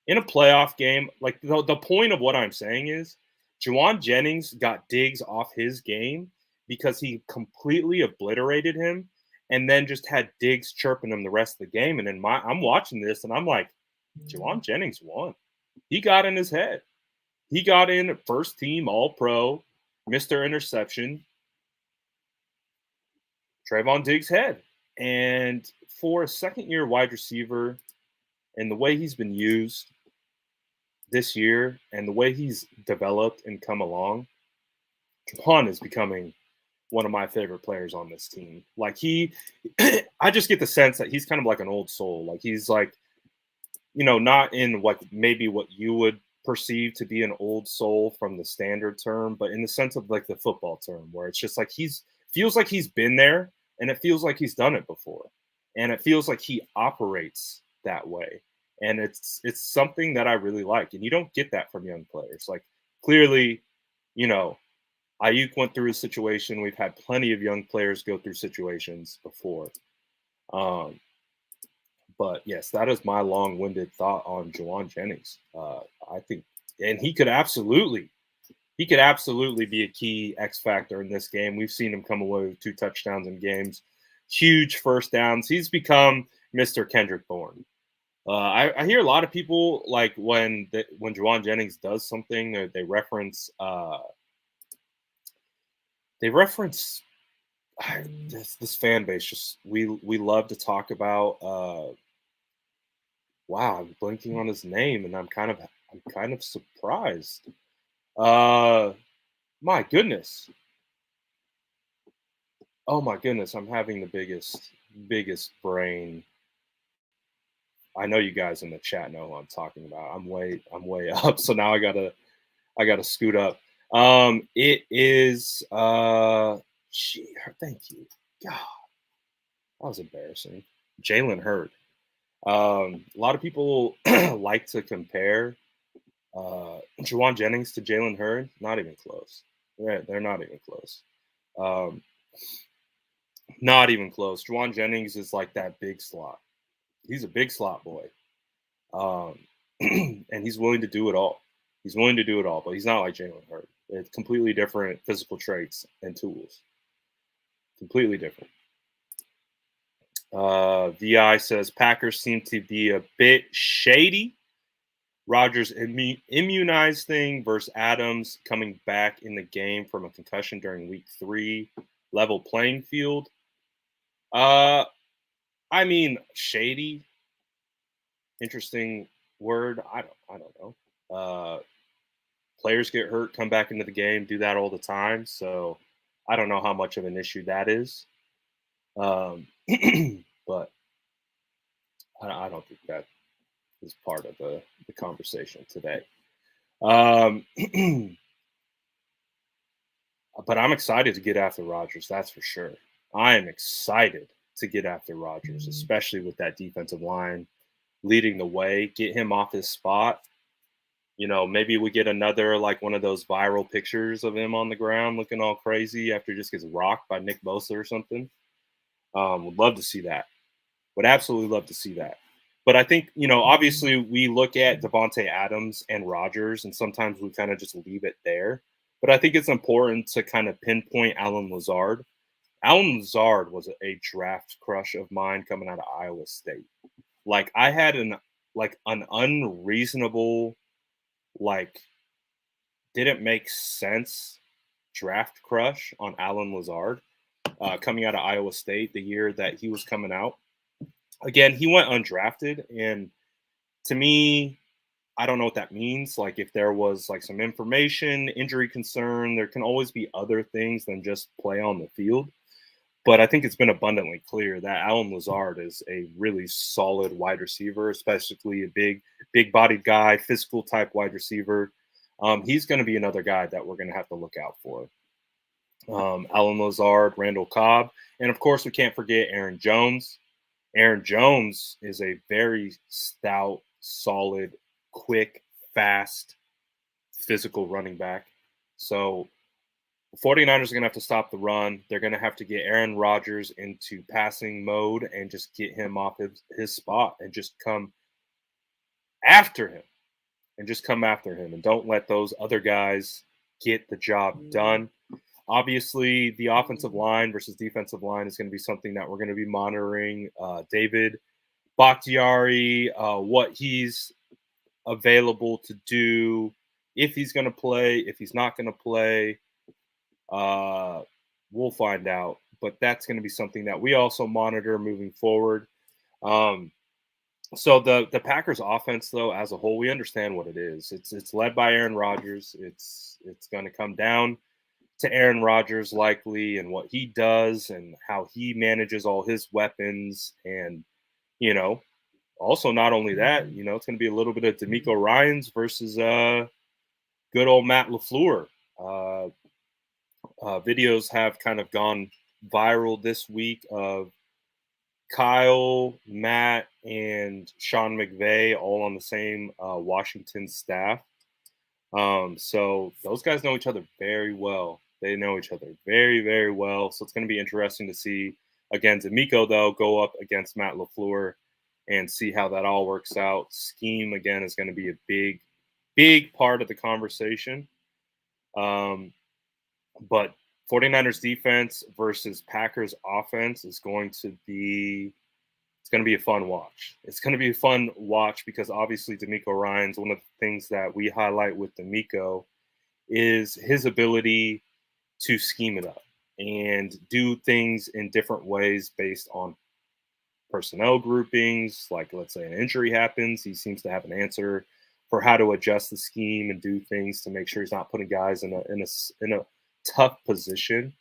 in a playoff game. Like the point of what I'm saying is Jauan Jennings got Diggs off his game because he completely obliterated him, and then just had Diggs chirping him the rest of the game. And then I'm watching this and I'm like, Jauan Jennings won. He got in his head. He got in first team All Pro, Mr. Interception, Trayvon Diggs' head. And for a second year wide receiver, and the way he's been used this year and the way he's developed and come along, Jauan is becoming one of my favorite players on this team. Like I just get the sense that he's kind of like an old soul. Like he's like, not in what maybe what you would perceive to be an old soul from the standard term, but in the sense of like the football term, where it's just like feels like he's been there, and it feels like he's done it before, and it feels like he operates that way. And it's something that I really like, and you don't get that from young players. Like clearly, Ayuk went through a situation. We've had plenty of young players go through situations before. But yes, that is my long-winded thought on Jauan Jennings. I think, and he could absolutely be a key X factor in this game. We've seen him come away with 2 touchdowns in games, huge first downs. He's become Mr. Kendrick Bourne. I hear a lot of people, like when Jauan Jennings does something, they reference this fan base. Just we love to talk about. Wow, I'm blanking on his name, and I'm kind of surprised. My goodness. Oh my goodness, I'm having the biggest brain. I know you guys in the chat know who I'm talking about. I'm way up, so now I gotta scoot up. It is thank you. God, that was embarrassing. Jalen Hurd. A lot of people like to compare Jauan Jennings to Jalen Hurd. Not even close. They're not even close. Not even close. Jauan Jennings is like that big slot. He's a big slot boy. And he's willing to do it all. But he's not like Jalen Hurd. It's completely different physical traits and tools. Completely different. VI says Packers seem to be a bit shady. Rodgers immunized thing versus Adams coming back in the game from a concussion during week 3. Level playing field. I mean, shady. Interesting word. I don't know. Players get hurt, come back into the game, do that all the time. So I don't know how much of an issue that is. But I don't think that is part of the conversation today. But I'm excited to get after Rodgers, that's for sure. I am excited to get after Rodgers, especially with that defensive line leading the way. Get him off his spot. Maybe we get another, like one of those viral pictures of him on the ground looking all crazy after he just gets rocked by Nick Bosa or something. Would love to see that. Would absolutely love to see that. But I think, obviously we look at Davante Adams and Rodgers, and sometimes we kind of just leave it there. But I think it's important to kind of pinpoint Allen Lazard. Allen Lazard was a draft crush of mine coming out of Iowa State. Like I had an unreasonable, didn't make sense draft crush on Allen Lazard. coming out of Iowa State the year that he was coming out. Again, he went undrafted, and to me, I don't know what that means. Like, if there was like some information, injury concern, there can always be other things than just play on the field. But I think it's been abundantly clear that Allen Lazard is a really solid wide receiver, especially a big-bodied guy, physical type wide receiver. He's going to be another guy that we're going to have to look out for. Allen Lazard, Randall Cobb, and of course we can't forget Aaron Jones. Aaron Jones is a very stout, solid, quick, fast, physical running back. So the 49ers are going to have to stop the run. They're going to have to get Aaron Rodgers into passing mode and just get him off his spot and just come after him. And don't let those other guys get the job done. Obviously, the offensive line versus defensive line is going to be something that we're going to be monitoring. David Bakhtiari, what he's available to do, if he's going to play, if he's not going to play, we'll find out. But that's going to be something that we also monitor moving forward. So the Packers offense, though, as a whole, we understand what it is. It's led by Aaron Rodgers. It's going to come down to Aaron Rodgers likely and what he does and how he manages all his weapons. And, also not only that, it's going to be a little bit of D'Amico Ryans versus good old Matt LaFleur. Videos have kind of gone viral this week of Kyle, Matt, and Sean McVay all on the same Washington staff. So those guys know each other very well. They know each other very, very well. So it's going to be interesting to see, again, D'Amico, though, go up against Matt LaFleur and see how that all works out. Scheme, again, is going to be a big, big part of the conversation. But 49ers defense versus Packers offense is going to be a fun watch. It's going to be a fun watch because obviously D'Amico Ryans, one of the things that we highlight with D'Amico is his ability to scheme it up and do things in different ways based on personnel groupings. Like, let's say an injury happens, he seems to have an answer for how to adjust the scheme and do things to make sure he's not putting guys in a tough position.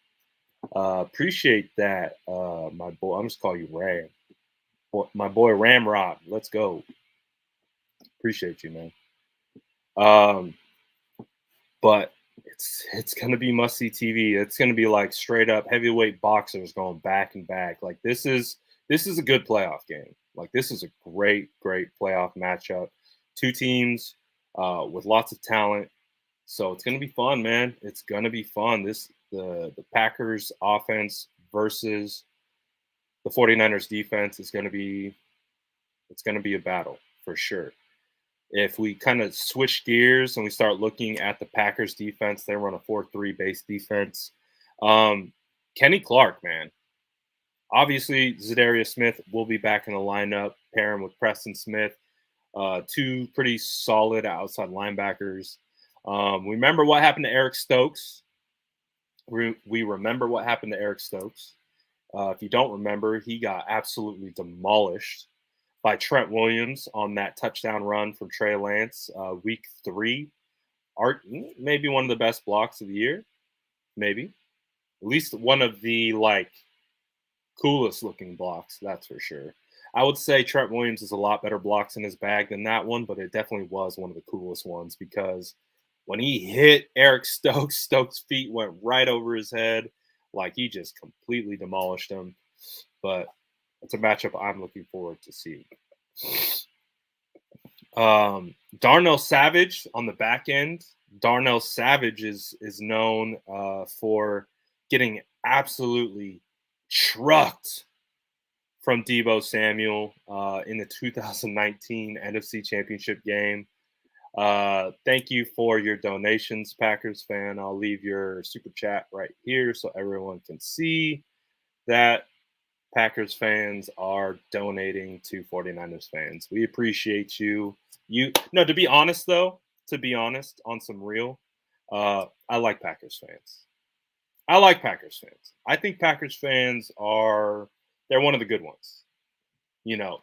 Appreciate that, my boy. I'm just calling you Ram. My boy Ramrod. Let's go. Appreciate you, man. But it's gonna be must-see TV. It's gonna be like straight up heavyweight boxers going back and back. Like, this is a good playoff game. Like, this is a great playoff matchup. Two teams with lots of talent. So it's gonna be fun, man. It's gonna be fun. The Packers offense versus the 49ers defense is going to be a battle for sure. If we kind of switch gears and we start looking at the Packers defense, they run a 4-3 base defense. Kenny Clark, man. Obviously, Zadarius Smith will be back in the lineup, pairing with Preston Smith, two pretty solid outside linebackers. Remember what happened to Eric Stokes. We remember what happened to Eric Stokes. If you don't remember, he got absolutely demolished by Trent Williams on that touchdown run from Trey Lance, week 3. Maybe one of the best blocks of the year. Maybe. At least one of the, coolest looking blocks, that's for sure. I would say Trent Williams has a lot better blocks in his bag than that one, but it definitely was one of the coolest ones because when he hit Eric Stokes, Stokes' feet went right over his head. Like, he just completely demolished him. But it's a matchup I'm looking forward to seeing. Darnell Savage on the back end. Darnell Savage is known for getting absolutely trucked from Deebo Samuel in the 2019 NFC Championship game. Thank you for your donations, Packers fan. I'll leave your super chat right here so everyone can see that Packers fans are donating to 49ers fans. We appreciate you. To be honest, on some real, I like Packers fans. I like Packers fans. I think Packers fans they're one of the good ones.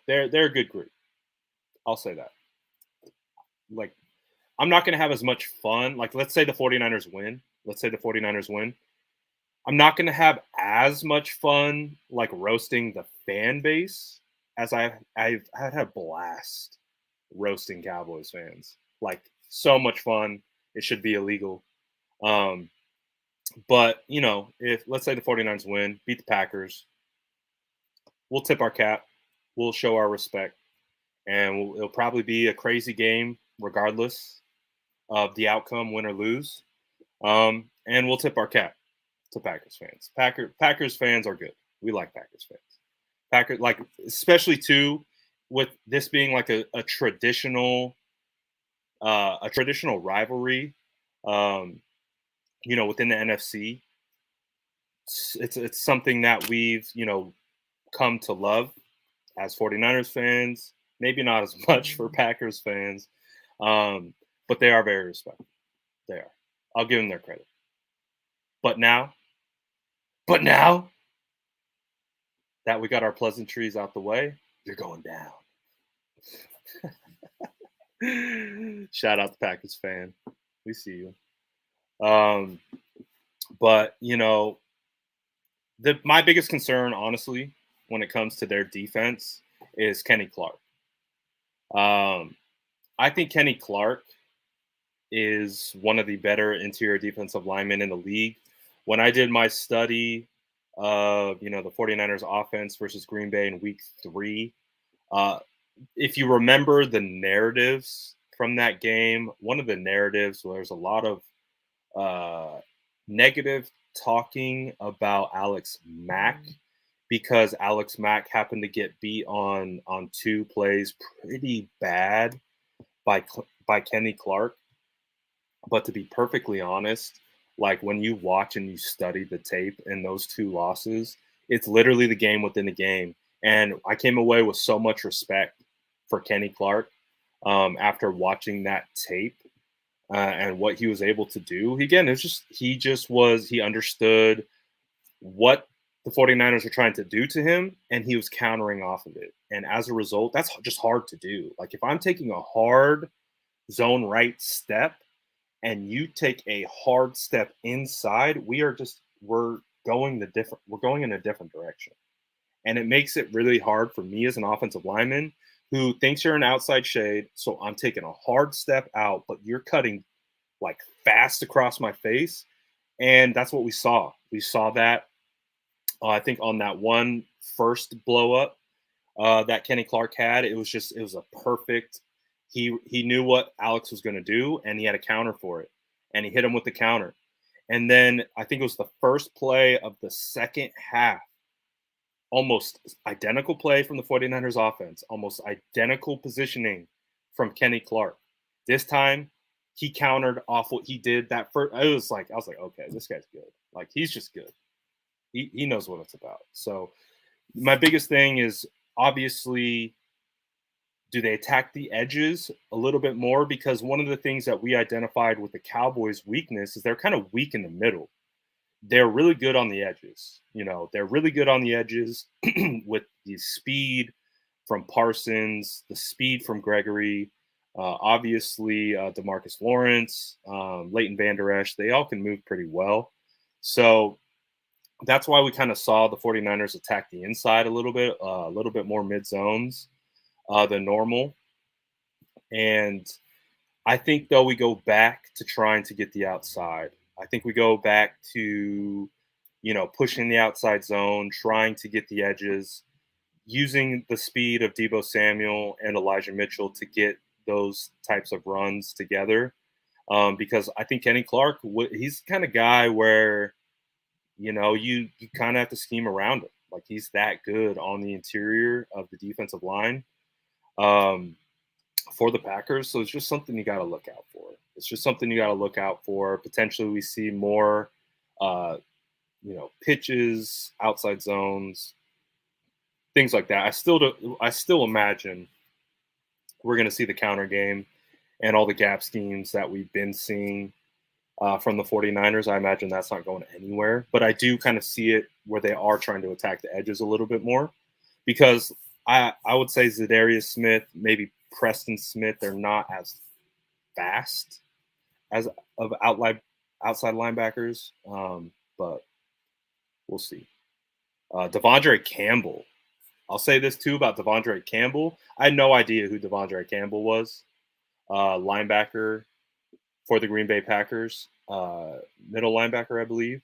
They're a good group. I'll say that. Like, I'm not going to have as much fun. Like, let's say the 49ers win. Let's say the 49ers win. I'm not going to have as much fun like roasting the fan base as I've had a blast roasting Cowboys fans. Like, so much fun. It should be illegal. But, if let's say the 49ers win, beat the Packers, we'll tip our cap. We'll show our respect. And it'll probably be a crazy game regardless of the outcome, win or lose. And we'll tip our cap to Packers fans. Packers fans are good. We like Packers fans. Especially too, with this being like a traditional rivalry, within the NFC. It's something that we've come to love as 49ers fans. Maybe not as much for Packers fans, but they are very respectful. They are. I'll give them their credit. But now that we got our pleasantries out the way, you're going down. Shout out to Packers fan. We see you. But my biggest concern, honestly, when it comes to their defense, is Kenny Clark. I think Kenny Clark is one of the better interior defensive linemen in the league. When I did my study of, the 49ers offense versus Green Bay in week 3, if you remember the narratives from that game, one of the narratives where there's a lot of negative talking about Alex Mack, because Alex Mack happened to get beat on 2 plays pretty bad by Kenny Clark. But to be perfectly honest, like when you watch and you study the tape in those 2 losses, it's literally the game within the game. And I came away with so much respect for Kenny Clark after watching that tape and what he was able to do. Again, he understood what the 49ers were trying to do to him, and he was countering off of it. And as a result, that's just hard to do. Like, if I'm taking a hard zone right step and you take a hard step inside, we're going in a different direction. And it makes it really hard for me as an offensive lineman who thinks you're an outside shade. So I'm taking a hard step out, but you're cutting like fast across my face. And that's what we saw. We saw that, I think, on that one first blow up that Kenny Clark had. It was a perfect. He knew what Alex was going to do, and he had a counter for it, and he hit him with the counter. And then I think it was the first play of the second half, almost identical play from the 49ers offense, almost identical positioning from Kenny Clark. This time, he countered off what he did that first. I was like, okay, this guy's good. Like, he's just good. He knows what it's about. So my biggest thing is, obviously, do they attack the edges a little bit more? Because one of the things that we identified with the Cowboys' weakness is they're kind of weak in the middle. They're really good on the edges. They're really good on the edges with the speed from Parsons, the speed from Gregory, obviously DeMarcus Lawrence, Leighton Vander Esch. They all can move pretty well. So that's why we kind of saw the 49ers attack the inside a little bit more mid zones than normal. And I think, though, we go back to trying to get the outside. I think we go back to, pushing the outside zone, trying to get the edges, using the speed of Deebo Samuel and Elijah Mitchell to get those types of runs together. Because I think Kenny Clark, he's the kind of guy where, you kind of have to scheme around him. Like, he's that good on the interior of the defensive line for the Packers. So it's just something you got to look out for. Potentially we see more, pitches, outside zones, things like that. I still imagine we're going to see the counter game and all the gap schemes that we've been seeing from the 49ers. I imagine that's not going anywhere. But I do kind of see it where they are trying to attack the edges a little bit more because I would say Zadarius Smith, maybe Preston Smith, they're not as fast as of outside linebackers, but we'll see. Devondre Campbell. I'll say this too about Devondre Campbell. I had no idea who Devondre Campbell was. Linebacker for the Green Bay Packers, middle linebacker, I believe.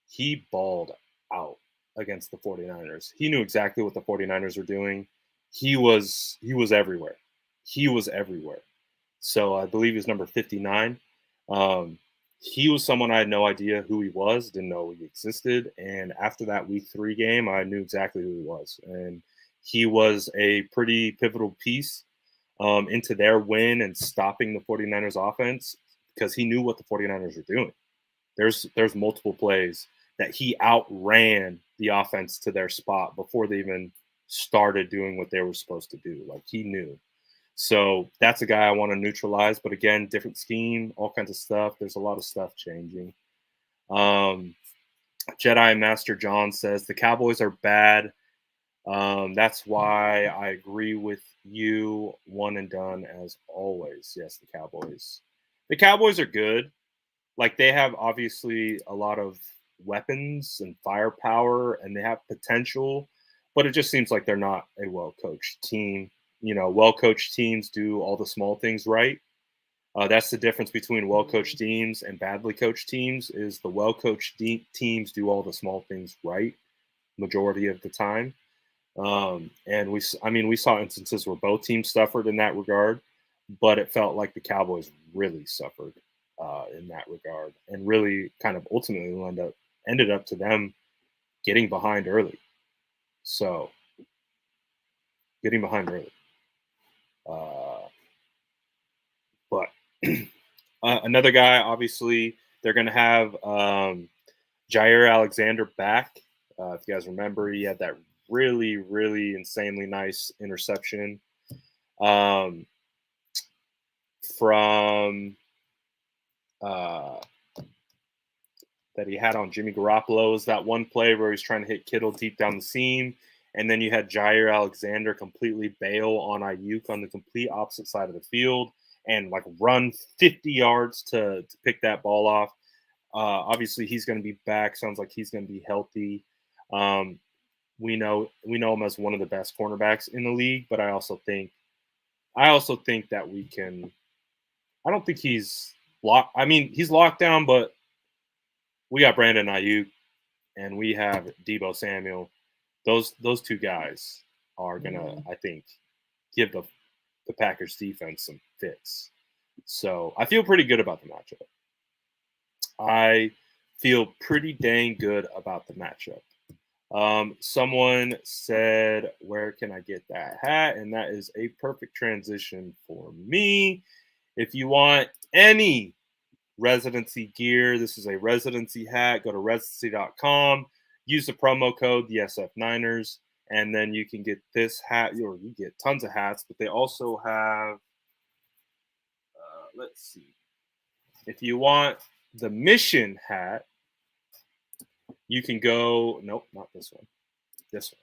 He balled out against the 49ers. He knew exactly what the 49ers were doing. He was everywhere. He was everywhere. So I believe he's number 59. He was someone I had no idea who he was, didn't know he existed. And after that week 3 game, I knew exactly who he was. And he was a pretty pivotal piece into their win and stopping the 49ers offense because he knew what the 49ers were doing. There's multiple plays that he outran the offense to their spot before they even started doing what they were supposed to do. Like he knew. So that's a guy I want to neutralize. But again, different scheme, all kinds of stuff. There's a lot of stuff changing. Jedi Master John says the Cowboys are bad. That's why I agree with you. One and done as always. Yes, the Cowboys. The Cowboys are good. Like they have obviously a lot of weapons and firepower and they have potential, but it just seems like they're not a well-coached team. You know, well-coached teams do all the small things right. That's the difference between well-coached teams and badly coached teams is the well-coached teams do all the small things right majority of the time. And we saw instances where both teams suffered in that regard, but it felt like the Cowboys really suffered in that regard and really kind of ultimately ended up to them getting behind early. So getting behind early. But another guy, obviously, they're going to have Jair Alexander back. If you guys remember, he had that really, really insanely nice interception from that he had on Jimmy Garoppolo. Is that one play where he's trying to hit Kittle deep down the seam, and then you had Jair Alexander completely bail on Ayuk on the complete opposite side of the field and like run 50 yards to pick that ball off. Obviously, he's going to be back. Sounds like he's going to be healthy. We know him as one of the best cornerbacks in the league, but I also think that we can. I don't think he's locked. I mean, he's locked down, but we got Brandon Ayuk and we have Deebo Samuel. Those two guys are gonna, I think, give the Packers defense some fits. So I feel pretty good about the matchup. I feel pretty dang good about the matchup. Someone said, where can I get that hat? And that is a perfect transition for me. If you want any residency gear, this is a residency hat. Go to residency.com. Use the promo code the SF Niners, and then you can get this hat. Or you get tons of hats, but they also have. Let's see. If you want the mission hat, you can go. Nope, not this one. This one.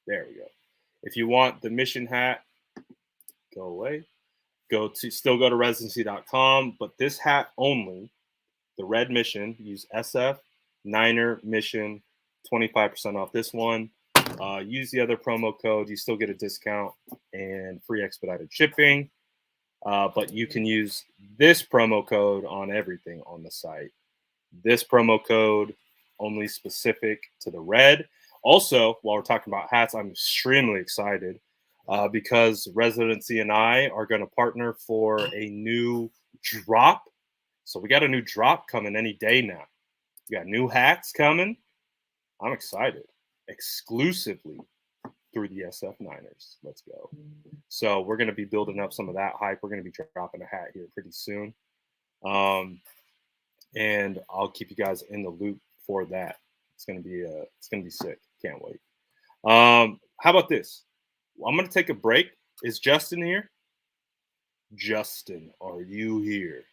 There we go. If you want the mission hat, go away. Go to residency.com, but this hat only, the red mission, use SF Niner Mission, 25% off this one. Use the other promo code, you still get a discount and free expedited shipping. But you can use this promo code on everything on the site. This promo code only specific to the red. Also, while we're talking about hats, I'm extremely excited because Residency and I are going to partner for a new drop. So we got a new drop coming any day now. We got new hats coming. I'm excited. Exclusively through the SF Niners. Let's go. So we're going to be building up some of that hype. We're going to be dropping a hat here pretty soon. And I'll keep you guys in the loop for that. It's going to be sick. Can't wait. How about this? I'm going to take a break. Is Justin here? Justin, are you here?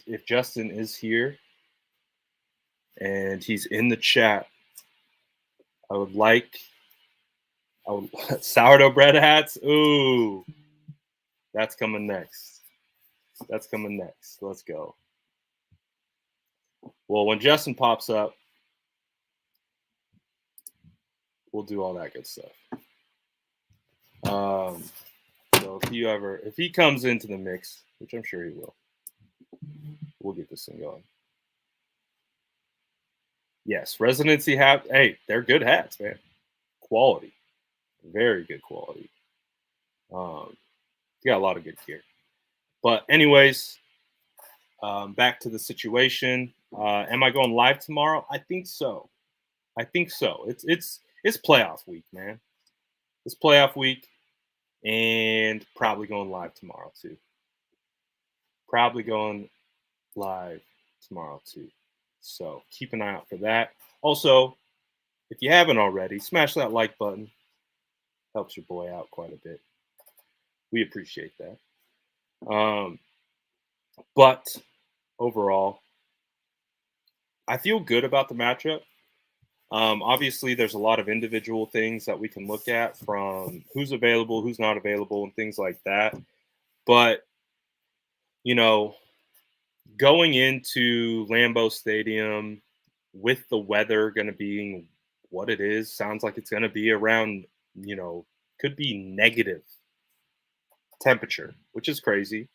if Justin is here and he's in the chat, I would sourdough bread hats. Ooh, that's coming next. That's coming next. Let's go. Well, when Justin pops up, we'll do all that good stuff. So if he comes into the mix, which I'm sure he will, we'll get this thing going. Yes, residency hat. Hey, they're good hats, man. Quality, very good quality. You got a lot of good gear. But anyways, back to the situation. Am I going live tomorrow? I think so. It's playoff week, man. It's playoff week, and probably going live tomorrow too. So keep an eye out for that. Also, if you haven't already, smash that like button. Helps your boy out quite a bit. We appreciate that. But overall, I feel good about the matchup. Obviously, there's a lot of individual things that we can look at, from who's available, who's not available, and things like that. But, going into Lambeau Stadium with the weather going to be what it is, sounds like it's going to be around, could be negative temperature, which is crazy.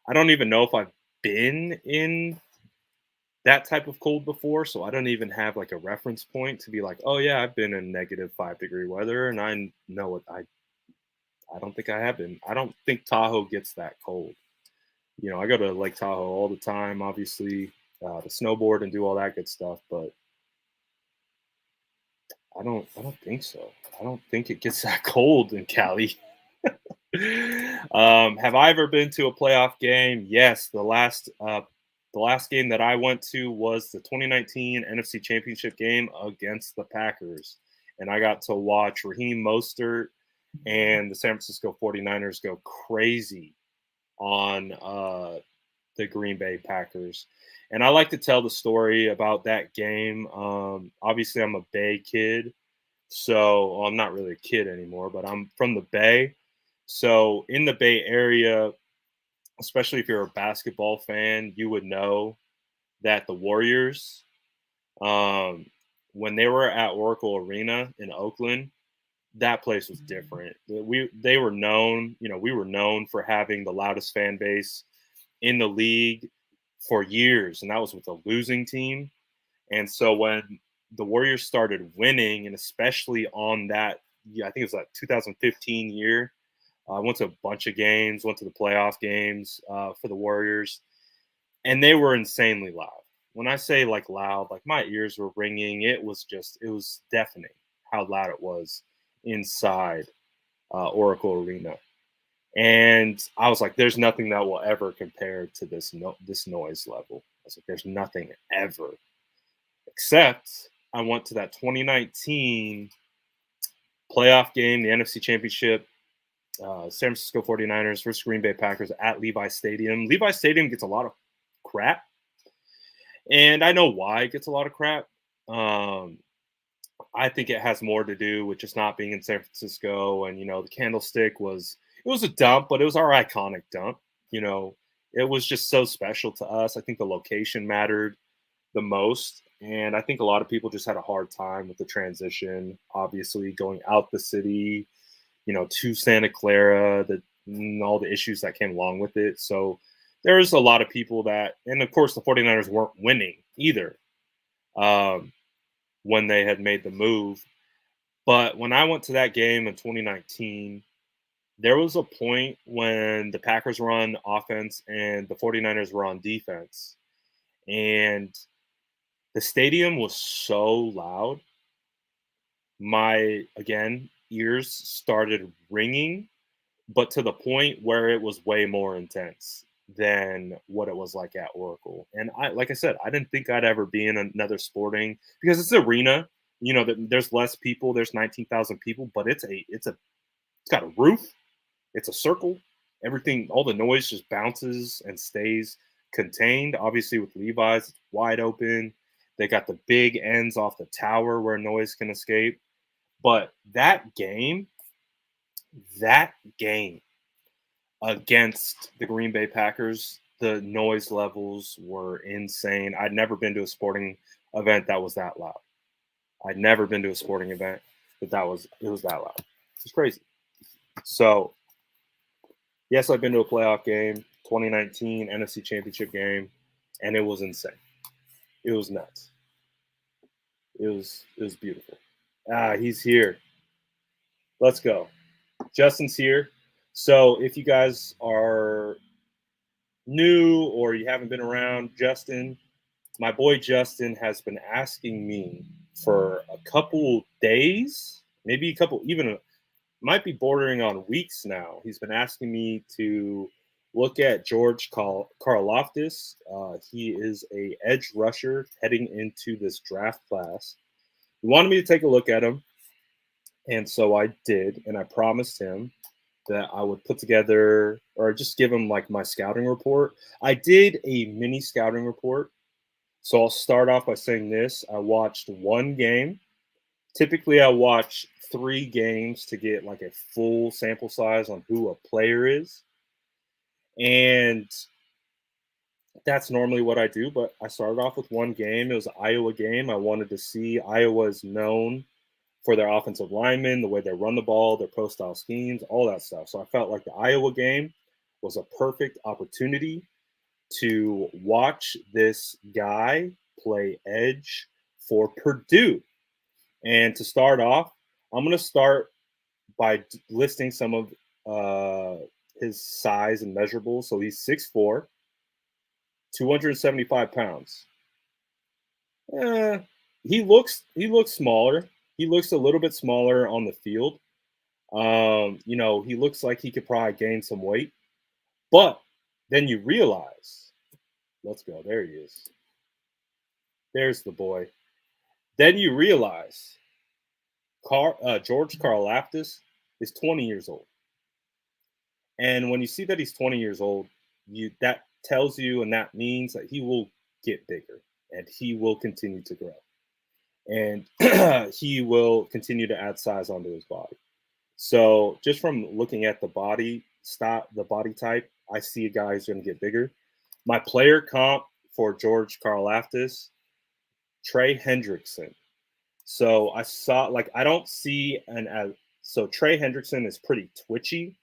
I don't even know if I've been in that type of cold before, so I don't even have like a reference point to be like, oh yeah, I've been in negative -5-degree weather, and I know what I don't think I have been. I don't think Tahoe gets that cold. I go to Lake Tahoe all the time, obviously, to snowboard and do all that good stuff, but I don't think so. I don't think it gets that cold in Cali. Have I ever been to a playoff game? Yes. The last game that I went to was the 2019 NFC Championship game against the Packers, and I got to watch Raheem Mostert and the San Francisco 49ers go crazy on the Green Bay Packers. And I like to tell the story about that game. Obviously, I'm a Bay kid, so I'm not really a kid anymore, but I'm from the Bay. So in the Bay Area, especially if you're a basketball fan, you would know that the Warriors, when they were at Oracle Arena in Oakland, that place was different. They were known, we were known for having the loudest fan base in the league for years, and that was with a losing team. And so when the Warriors started winning, and especially on that, I think it was like 2015 year, I went to a bunch of games, went to the playoff games for the Warriors, and they were insanely loud. When I say like loud, like my ears were ringing. It was deafening how loud it was inside Oracle Arena. And I was like, there's nothing that will ever compare to this noise level. I was like, there's nothing ever. Except I went to that 2019 playoff game, the NFC Championship, San Francisco 49ers versus Green Bay Packers at Levi Stadium. Levi Stadium gets a lot of crap, and I know why it gets a lot of crap. I think it has more to do with just not being in San Francisco, and the Candlestick was a dump, but it was our iconic dump. It was just so special to us. I think the location mattered the most, and I think a lot of people just had a hard time with the transition. Obviously, going out the city, to Santa Clara, all the issues that came along with it. So there's a lot of people that, and of course the 49ers weren't winning either when they had made the move. But when I went to that game in 2019, there was a point when the Packers were on offense and the 49ers were on defense. And the stadium was so loud. My, again, ears started ringing, but to the point where it was way more intense than what it was like at Oracle. And like I said, I didn't think I'd ever be in another sporting, because it's an arena, there's less people, there's 19,000 people, but it's got a roof, it's a circle, everything, all the noise just bounces and stays contained. Obviously, with Levi's, it's wide open. They got the big ends off the tower where noise can escape. But that game against the Green Bay Packers, the noise levels were insane. I'd never been to a sporting event that was that loud. I'd never been to a sporting event it was that loud. It's crazy. So, yes, I've been to a playoff game, 2019 NFC Championship game, and it was insane. It was nuts. It was beautiful. He's here. Let's go. Justin's here. So if you guys are new or you haven't been around, Justin, my boy Justin has been asking me for a couple days, maybe a couple, even might be bordering on weeks now. He's been asking me to look at George Karlaftis. He is a edge rusher heading into this draft class. He wanted me to take a look at him, and so I did, and I promised him that I would put together or just give him like my scouting report. I did a mini scouting report. So I'll start off by saying this. I watched one game. Typically, I watch 3 games to get like a full sample size on who a player is. And that's normally what I do. But I started off with one game. It was an Iowa game. I wanted to see. Iowa is known for their offensive linemen, the way they run the ball, their pro-style schemes, all that stuff. So I felt like the Iowa game was a perfect opportunity to watch this guy play edge for Purdue. And to start off, I'm going to start by listing some of his size and measurables. So he's 6'4", 275 pounds. He looks smaller. He looks a little bit smaller on the field. He looks like he could probably gain some weight. But then you realize, let's go. There he is. There's the boy. Then you realize George Karlaftis is 20 years old. And when you see that he's 20 years old, that tells you and that means that he will get bigger and he will continue to grow. And he will continue to add size onto his body. So just from looking at the body type, I see a guy who's going to get bigger. My player comp for George Karlaftis, Trey Hendrickson. So I saw, I don't see so Trey Hendrickson is pretty twitchy.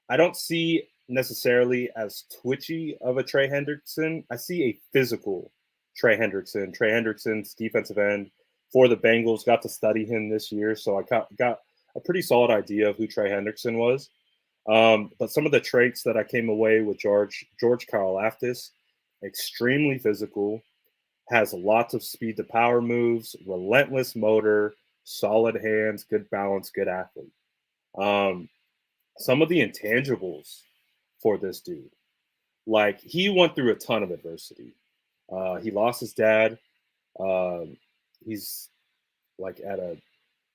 I don't see necessarily as twitchy of a Trey Hendrickson. I see a physical Trey Hendrickson. Trey Hendrickson's defensive end for the Bengals. Got to study him this year, so I got a pretty solid idea of who Trey Hendrickson was. But some of the traits that I came away with George Karlaftis, extremely physical, has lots of speed to power moves, relentless motor, solid hands, good balance, good athlete. Some of the intangibles for this dude, he went through a ton of adversity. He lost his dad. He's at a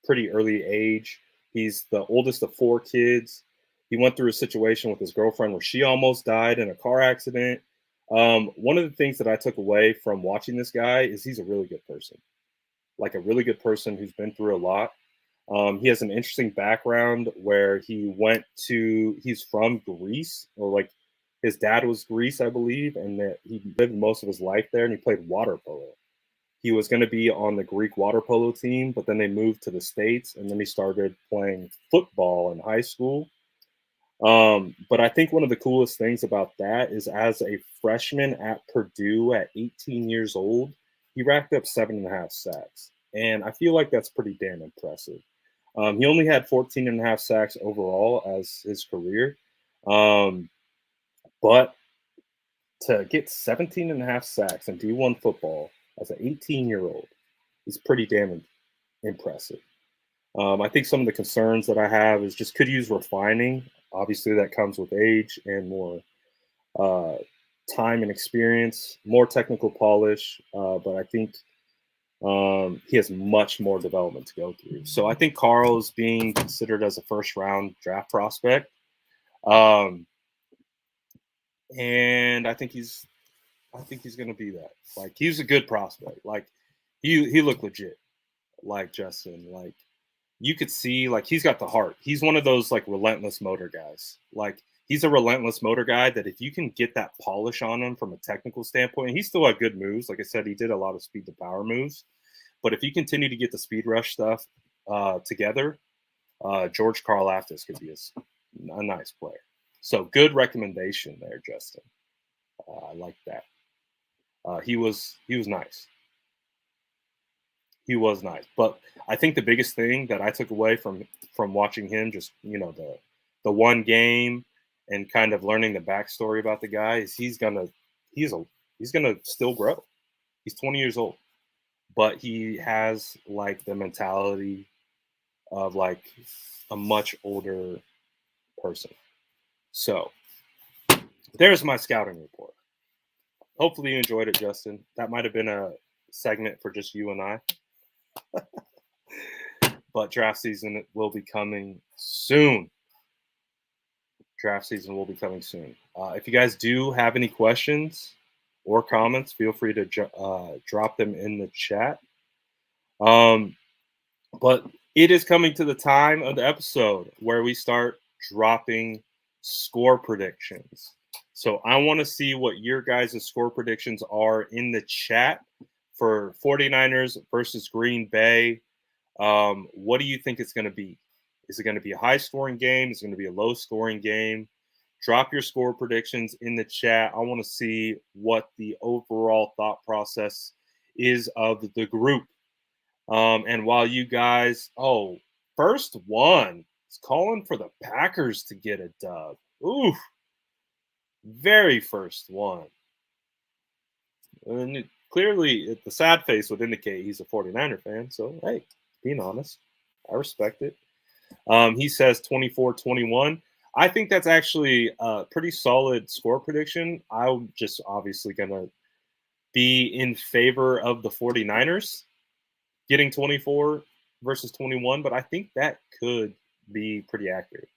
pretty early age. He's the oldest of 4 kids. He went through a situation with his girlfriend where she almost died in a car accident. One of the things that I took away from watching this guy is he's a really good person, a really good person who's been through a lot. He has an interesting background where he's from Greece, or his dad was Greece, I believe, and that he lived most of his life there, and he played water polo. He was going to be on the Greek water polo team, but then they moved to the States, and then he started playing football in high school. But I think one of the coolest things about that is, as a freshman at Purdue at 18 years old, he racked up 7.5 sacks. And I feel like that's pretty damn impressive. He only had 14.5 sacks overall as his career. But to get 17.5 sacks in D1 football as an 18-year-old is pretty damn impressive. I think some of the concerns that I have is just could use refining. Obviously, that comes with age and more time and experience, more technical polish. But I think he has much more development to go through. So I think Carl is being considered as a first-round draft prospect. And I think he's I think he's going to be that. Like, he's a good prospect. Like, he looked legit. Like, Justin, like, you could see, like, he's got the heart. He's one of those, like, relentless motor guys. Like, he's a relentless motor guy that if you can get that polish on him from a technical standpoint, he still had good moves. Like I said, he did a lot of speed to power moves. But if you continue to get the speed rush stuff together, George Karlaftis could be a nice player. So good recommendation there, Justin. I like that. He was nice. He was nice. But I think the biggest thing that I took away from watching him, just the one game and kind of learning the backstory about the guy, is he's gonna still grow. He's 20 years old, but he has like the mentality of like a much older person. So there's my scouting report. Hopefully you enjoyed it, Justin. That might have been a segment for just you and I. But draft season will be coming soon. If you guys do have any questions or comments, feel free to drop them in the chat. But it is coming to the time of the episode where we start dropping score predictions. So I want to see what your guys' score predictions are in the chat for 49ers versus Green Bay. What do you think it's going to be? Is it going to be a high-scoring game? Is it going to be a low-scoring game? Drop your score predictions in the chat. I want to see what the overall thought process is of the group. And while you guys, first one is calling for the Packers to get a dub. Ooh, very first one. And clearly, the sad face would indicate he's a 49er fan. So, hey, being honest, I respect it. He says 24-21. I think that's actually a pretty solid score prediction. I'm just obviously going to be in favor of the 49ers getting 24 versus 21, but I think that could be pretty accurate.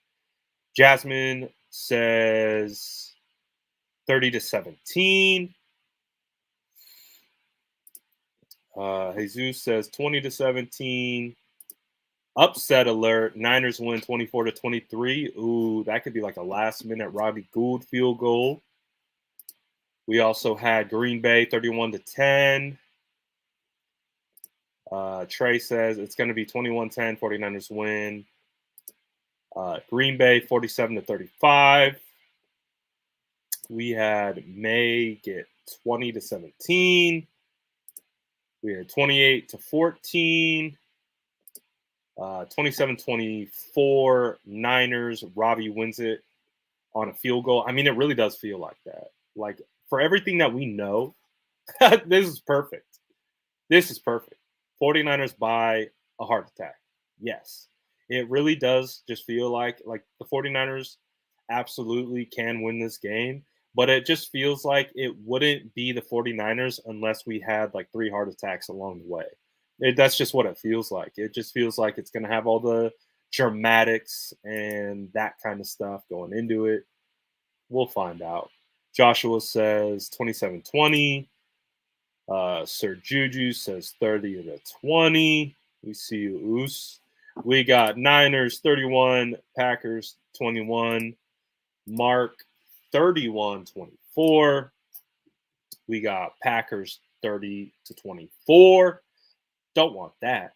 Jasmine says 30-17. Jesus says 20-17. Upset alert. Niners win 24-23. Ooh, that could be like a last-minute Robbie Gould field goal. We also had Green Bay 31-10. Trey says it's going to be 21-10. 49ers win. Green Bay 47-35. We had May get 20-17. We had 28-14. 27-24 Niners. Robbie wins it on a field goal. I mean, it really does feel like that. Like, for everything that we know, this is perfect. 49ers by a heart attack. Yes. It really does just feel like the 49ers absolutely can win this game, but it just feels like it wouldn't be the 49ers unless we had like 3 heart attacks along the way. That's just what it feels like. It just feels like it's going to have all the dramatics and that kind of stuff going into it. We'll find out. Joshua says 27-20. Sir Juju says 30-20. We see you, Oos. We got Niners 31, Packers 21. Mark 31-24. We got Packers 30-24. Don't want that.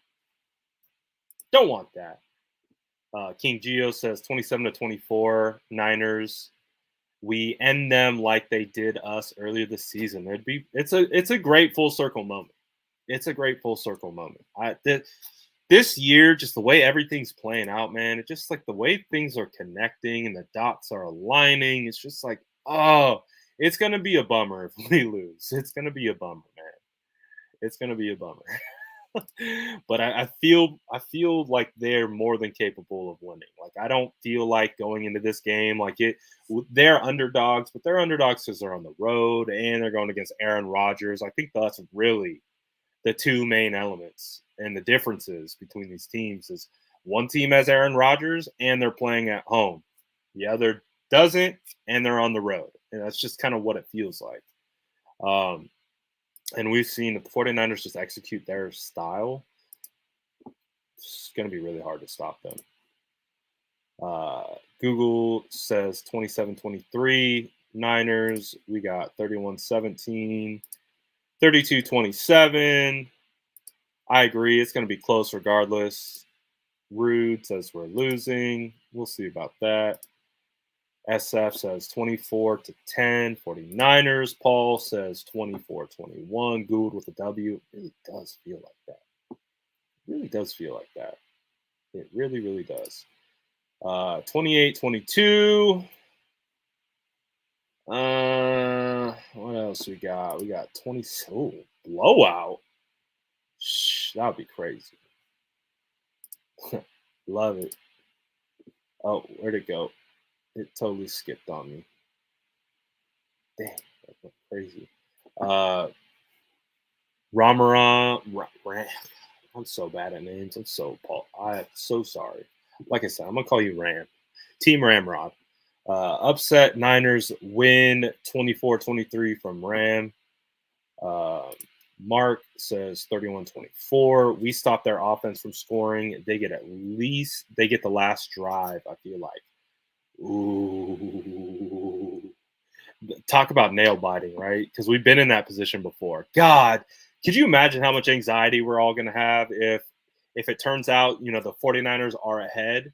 King Geo says 27-24 Niners. We end them like they did us earlier this season. It's a great full circle moment. This year, just the way everything's playing out, man. It's just like the way things are connecting and the dots are aligning. It's just like, it's gonna be a bummer if we lose. It's gonna be a bummer, man. It's gonna be a bummer. But I feel like they're more than capable of winning. Like, I don't feel like going into this game they're underdogs, but they're underdogs because they're on the road and they're going against Aaron Rodgers. I think that's really the two main elements and the differences between these teams is one team has Aaron Rodgers and they're playing at home. The other doesn't, and they're on the road. And that's just kind of what it feels like. And we've seen if the 49ers just execute their style, it's going to be really hard to stop them. Google says 27-23 Niners. We got 31-17, 32-27. I agree. It's going to be close regardless. Rude says we're losing. We'll see about that. SF says 24-10, 49ers. Paul says 24-21. Good with a W. It really does feel like that. It really does feel like that. It really, really does. 28-22. What else we got? We got 20. Oh, blowout. That would be crazy. Love it. Oh, where'd it go? It totally skipped on me. Dang, that went crazy. Ramaran. I'm so bad at names. I'm so sorry. Like I said, I'm gonna call you Ram. Team Ramrod. Upset Niners win 24-23 from Ram. Mark says 31-24. We stopped their offense from scoring. They get the last drive, I feel like. Ooh. Talk about nail biting, right? Because we've been in that position before. God, could you imagine how much anxiety we're all going to have if it turns out, the 49ers are ahead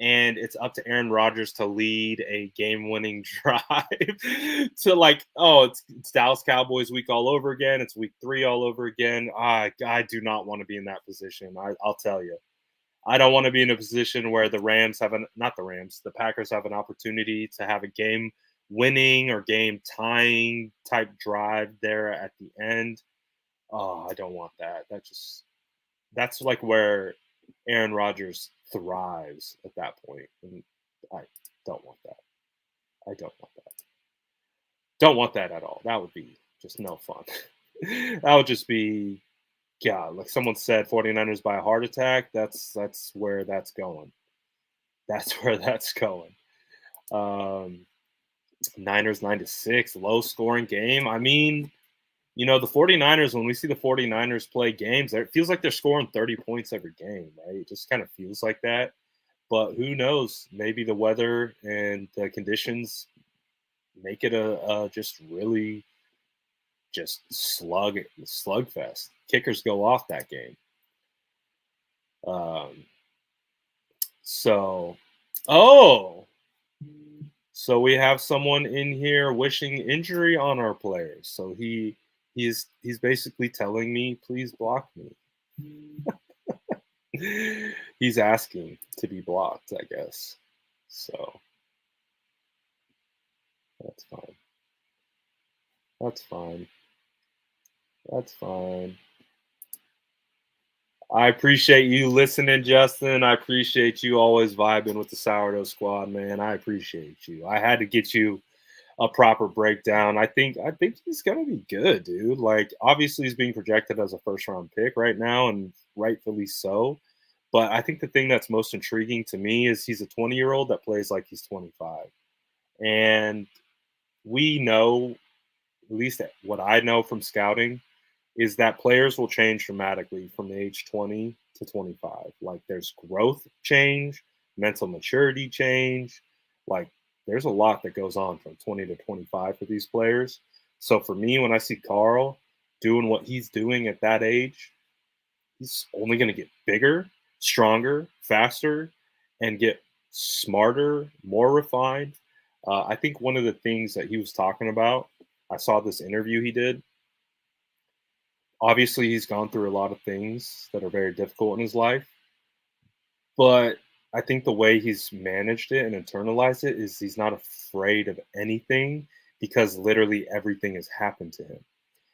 and it's up to Aaron Rodgers to lead a game-winning drive to it's Dallas Cowboys week all over again. It's week 3 all over again. I do not want to be in that position. I'll tell you. I don't want to be in a position where the Packers have an opportunity to have a game winning or game tying type drive there at the end. Oh, I don't want that. That's like where Aaron Rodgers thrives at that point. And I don't want that. I don't want that. Don't want that at all. That would be just no fun. That would just be, God, like someone said, 49ers by a heart attack. That's where that's going. That's where that's going. Niners 9-6, low scoring game. I mean, the 49ers, when we see the 49ers play games, it feels like they're scoring 30 points every game, right? It just kind of feels like that. But who knows? Maybe the weather and the conditions make it a just really just slugfest. Kickers go off that game. So we have someone in here wishing injury on our players. So he's basically telling me, please block me. He's asking to be blocked, I guess. So that's fine. That's fine. That's fine. I appreciate you listening, Justin. I appreciate you always vibing with the Sourdough Squad, man. I appreciate you. I had to get you a proper breakdown. I think he's gonna be good, dude. Like, obviously, he's being projected as a first-round pick right now, and rightfully so. But I think the thing that's most intriguing to me is he's a 20-year-old that plays like he's 25, and we know, at least what I know from scouting, is that players will change dramatically from the age 20 to 25. Like, there's growth change, mental maturity change. Like, there's a lot that goes on from 20 to 25 for these players. So for me, when I see Carl doing what he's doing at that age, he's only going to get bigger, stronger, faster, and get smarter, more refined. I think one of the things that he was talking about, I saw this interview he did. Obviously, he's gone through a lot of things that are very difficult in his life, but I think the way he's managed it and internalized it is he's not afraid of anything because literally everything has happened to him.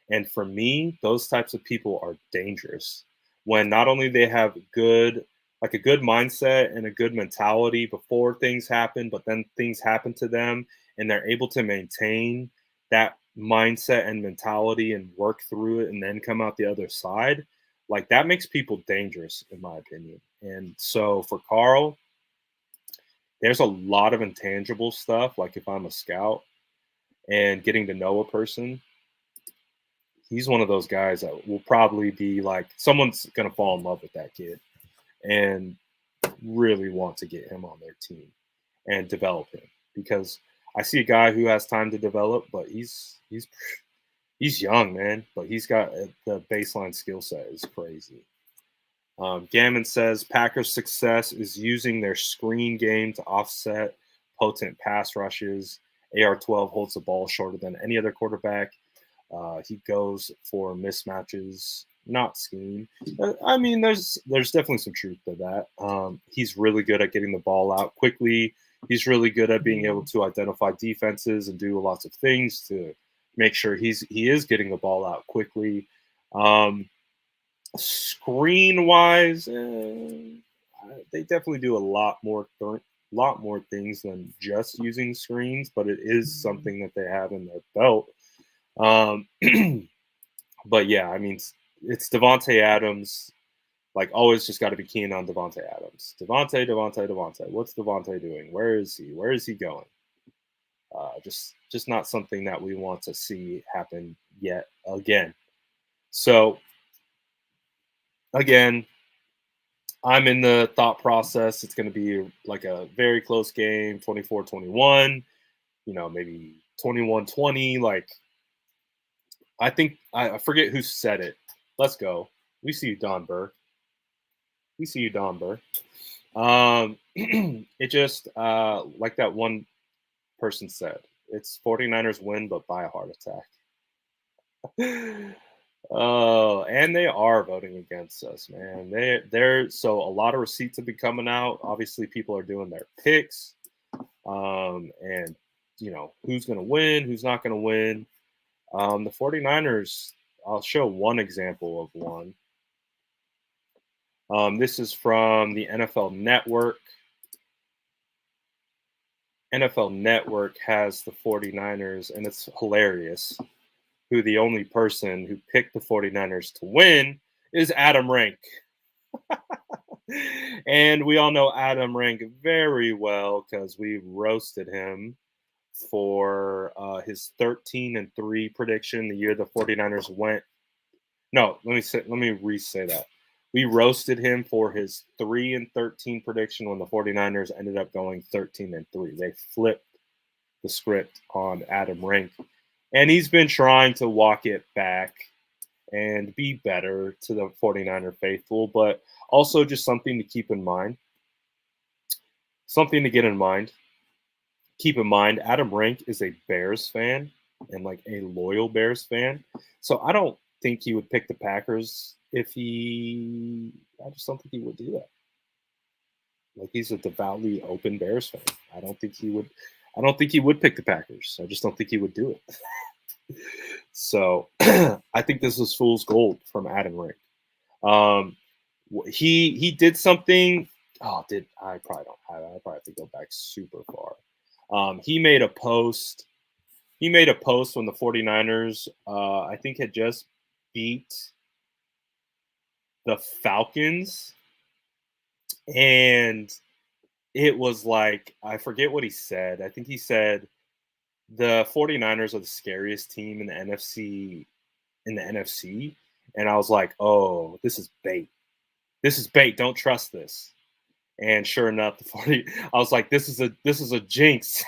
And for me, those types of people are dangerous when not only they have a good mindset and a good mentality before things happen, but then things happen to them and they're able to maintain that mindset and mentality and work through it and then come out the other side. Like, that makes people dangerous, in my opinion. And so for Carl, there's a lot of intangible stuff. Like, if I'm a scout and getting to know a person, he's one of those guys that will probably be like someone's gonna fall in love with that kid and really want to get him on their team and develop him, because I see a guy who has time to develop, but he's young, man, but he's got the baseline skill set is crazy. Gammon says Packers' success is using their screen game to offset potent pass rushes. AR-12 holds the ball shorter than any other quarterback. He goes for mismatches, not scheme. I mean, there's definitely some truth to that. He's really good at getting the ball out quickly. He's really good at being able to identify defenses and do lots of things to make sure he is getting the ball out quickly. Screen wise, they definitely do a lot more things than just using screens, but it is something that they have in their belt. But yeah, I mean, it's Devontae Adams. Like, always just got to be keen on Devontae Adams. Devontae. What's Devontae doing? Where is he? Where is he going? Just not something that we want to see happen yet again. So, again, I'm in the thought process. It's going to be like a very close game, 24-21, maybe 21-20. Like, I think, I forget who said it. Let's go. We see you, Don Burr. It just, like that one person said, it's 49ers win, but by a heart attack. Oh, and they are voting against us, man. They're so a lot of receipts have been coming out. Obviously, people are doing their picks, and who's going to win, who's not going to win. The 49ers, I'll show one example of one. This is from the NFL Network. NFL Network has the 49ers, and it's hilarious. Who the only person who picked the 49ers to win is Adam Rank. And we all know Adam Rank very well because we roasted him for his 13-3 prediction the year the 49ers went. No, let me re-say that. We roasted him for his 3-13 prediction when the 49ers ended up going 13-3. They flipped the script on Adam Rank. And he's been trying to walk it back and be better to the 49er faithful, but also just something to keep in mind. Something to get in mind. Keep in mind, Adam Rank is a Bears fan and like a loyal Bears fan. So I don't think he would pick the Packers I just don't think he would do that. Like, he's a devoutly open Bears fan. I don't think he would pick the Packers. I just don't think he would do it. So I think this is fool's gold from Adam Rank. He did something. I probably don't have it. I probably have to go back super far. He made a post. When the 49ers, I think, had just beat the Falcons. And it was like, I forget what he said. I think he said the 49ers are the scariest team in the NFC. And I was like, oh, this is bait. Don't trust this. And sure enough, I was like, this is a jinx.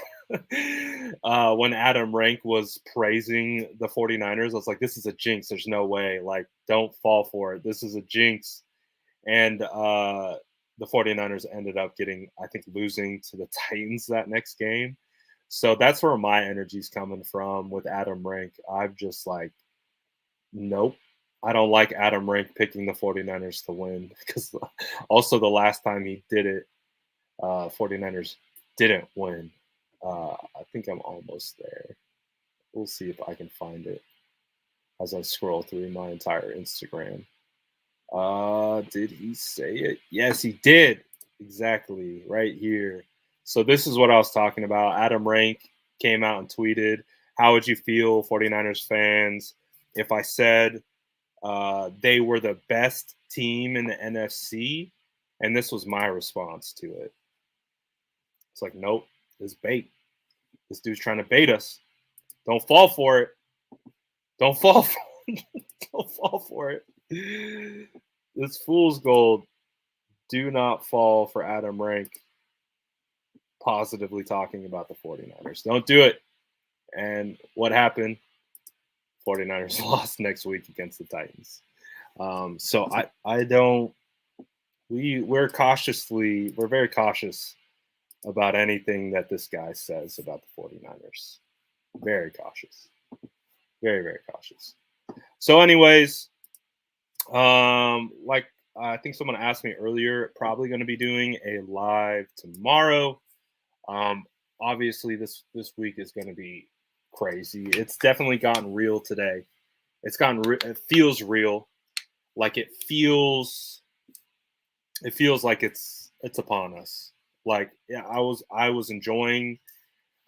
When Adam Rank was praising the 49ers, I was like, this is a jinx. There's no way. Like, don't fall for it. This is a jinx. And the 49ers ended up losing to the Titans that next game. So that's where my energy's coming from with Adam Rank. I'm just like, nope. I don't like Adam Rank picking the 49ers to win, because also the last time he did it, 49ers didn't win. I think I'm almost there. We'll see if I can find it as I scroll through my entire Instagram. Did he say it? Yes, he did. Exactly, right here. So this is what I was talking about. Adam Rank came out and tweeted, how would you feel, 49ers fans, if I said they were the best team in the NFC? And this was my response to it. It's like, nope, it's bait. This dude's trying to bait us. Don't fall for it. Don't fall for Don't fall for it. This fool's gold. Do not fall for Adam Rank positively talking about the 49ers. Don't do it. And what happened? 49ers lost next week against the Titans. So I don't we're very cautious about anything that this guy says about the 49ers. Very cautious. Very, very cautious. So anyways, like I think someone asked me earlier, probably going to be doing a live tomorrow. Obviously this week is going to be crazy. It's definitely gotten real today. It feels real. Like it feels like it's upon us. Like yeah, I was enjoying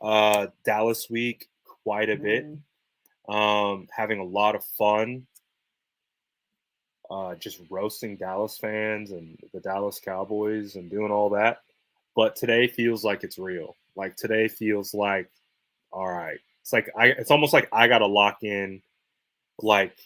Dallas week quite a bit. Having a lot of fun. Just roasting Dallas fans and the Dallas Cowboys and doing all that. But today feels like it's real. Like today feels like, all right. It's almost like I gotta lock in, like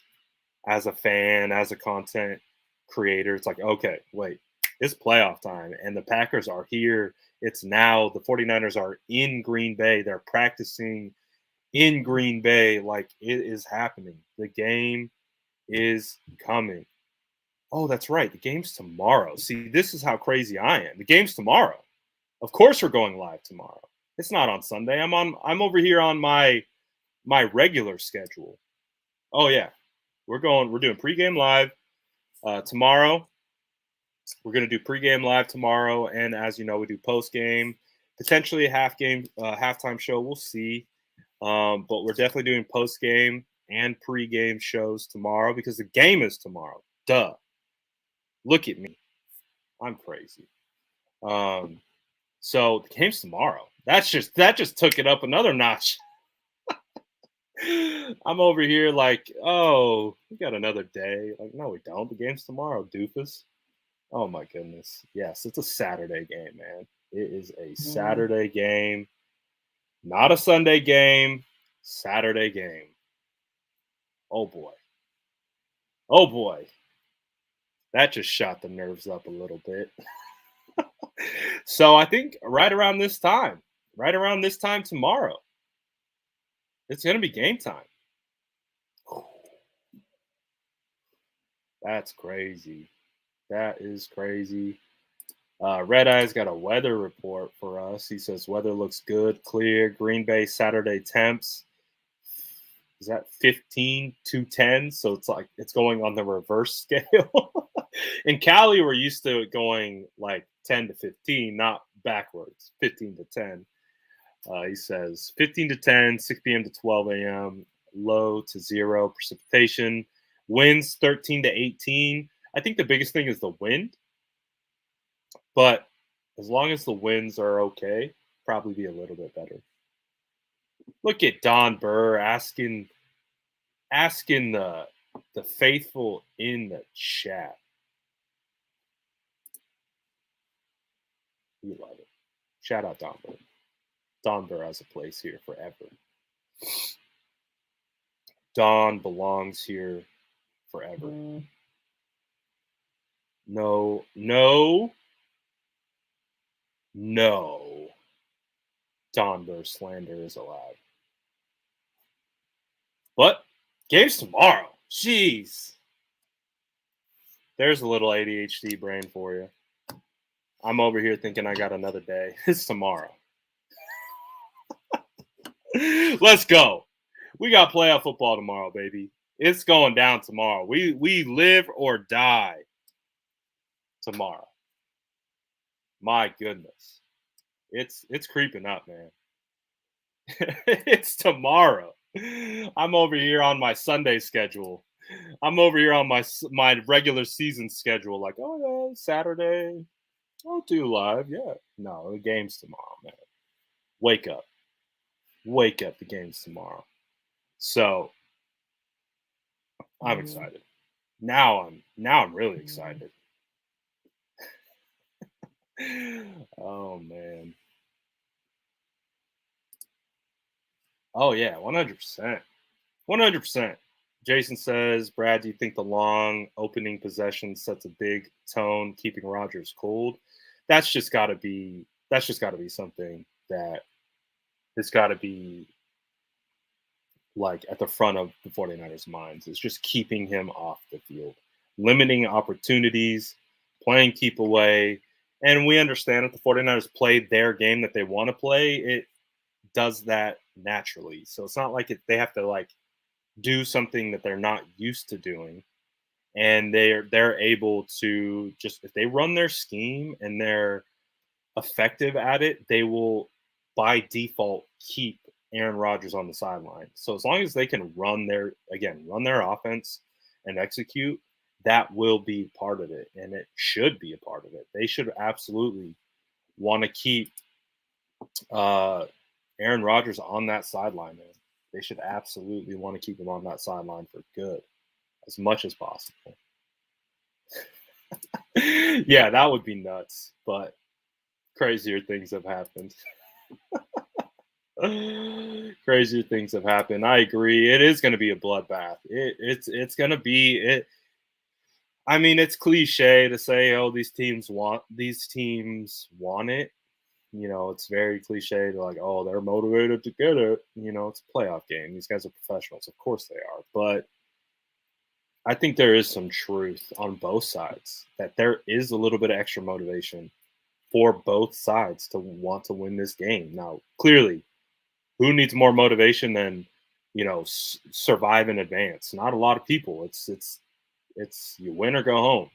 as a fan, as a content creator. It's like, okay, wait, it's playoff time and the Packers are here. It's now. The 49ers are in Green Bay. They're practicing in Green Bay. Like it is happening. The game is coming. Oh, that's right. The game's tomorrow. See, this is how crazy I am. The game's tomorrow. Of course we're going live tomorrow. It's not on Sunday. I'm over here on my regular schedule. Oh yeah. We're doing pregame live tomorrow. We're going to do pregame live tomorrow, and as you know, we do postgame, potentially a halftime show. We'll see, but we're definitely doing postgame and pregame shows tomorrow because the game is tomorrow. Duh. Look at me, I'm crazy. So the game's tomorrow. That just took it up another notch. I'm over here like, oh, we got another day. Like, no, we don't. The game's tomorrow, doofus. Oh my goodness. Yes, it's a Saturday game, man. It is a Saturday game, not a Sunday game. Saturday game. Oh boy. Oh boy. That just shot the nerves up a little bit. So I think right around this time tomorrow, it's going to be game time. That's crazy. That is crazy. Red Eye's got a weather report for us. He says weather looks good, clear. Green Bay Saturday temps. Is that 15 to 10? So it's like it's going on the reverse scale. In Cali, we're used to it going like 10 to 15, not backwards, 15 to 10. He says 15 to 10, 6 p.m. to 12 a.m., low to 0 precipitation, winds 13 to 18. I think the biggest thing is the wind, but as long as the winds are okay, probably be a little bit better. Look at Don Burr asking the faithful in the chat. We love it. Shout out Don Burr. Don Burr has a place here forever. Don belongs here forever. No. Don Burr slander is allowed. But game's tomorrow. Jeez. There's a little ADHD brain for you. I'm over here thinking I got another day. It's tomorrow. Let's go. We got playoff football tomorrow, baby. It's going down tomorrow. We live or die tomorrow. My goodness. It's creeping up, man. It's tomorrow. I'm over here on my Sunday schedule. I'm over here on my regular season schedule. Like, oh yeah, Saturday. I'll do live. Yeah. No, the game's tomorrow, man. Wake up. The game's tomorrow. So I'm excited. Now I'm really excited. Oh man. Oh yeah, 100%. 100%. Jason says, Brad, do you think the long opening possession sets a big tone, keeping Rodgers cold? That's just got to be something that has got to be like at the front of the 49ers minds. It's just keeping him off the field, limiting opportunities, playing keep away. And we understand if the 49ers play their game that they want to play, it does that naturally. So it's not like they have to like do something that they're not used to doing. And they're able to just, if they run their scheme and they're effective at it, they will by default keep Aaron Rodgers on the sideline. So as long as they can run their offense and execute, that will be part of it, and it should be a part of it. They should absolutely want to keep Aaron Rodgers on that sideline, man. They should absolutely want to keep him on that sideline for good, as much as possible. Yeah, that would be nuts, but crazier things have happened. Crazier things have happened. I agree. It is going to be a bloodbath. It's going to be it. I mean, it's cliche to say, "Oh, these teams want it." You know, it's very cliche to like, "Oh, they're motivated to get it." You know, it's a playoff game. These guys are professionals, of course they are. But I think there is some truth on both sides that there is a little bit of extra motivation for both sides to want to win this game. Now, clearly, who needs more motivation than survive in advance? Not a lot of people. It's you win or go home.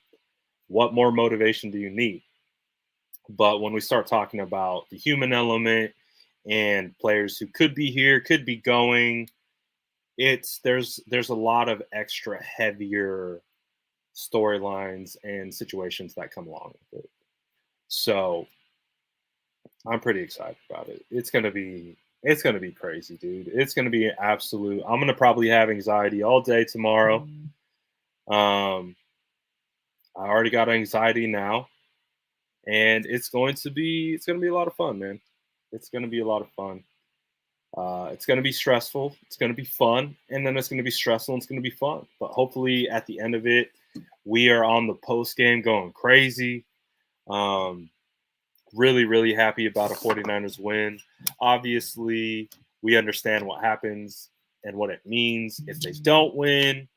What more motivation do you need? But when we start talking about the human element and players who could be here, could be going, there's a lot of extra heavier storylines and situations that come along with it. So I'm pretty excited about it. It's gonna be crazy, dude. It's gonna be absolute. I'm gonna probably have anxiety all day tomorrow. I already got anxiety now, and it's going to be a lot of fun, man. It's gonna be a lot of fun. It's gonna be stressful. It's gonna be fun, and then it's gonna be stressful and it's gonna be fun. But hopefully, at the end of it, we are on the post game going crazy. Really, really happy about a 49ers win. Obviously, we understand what happens and what it means if they don't win.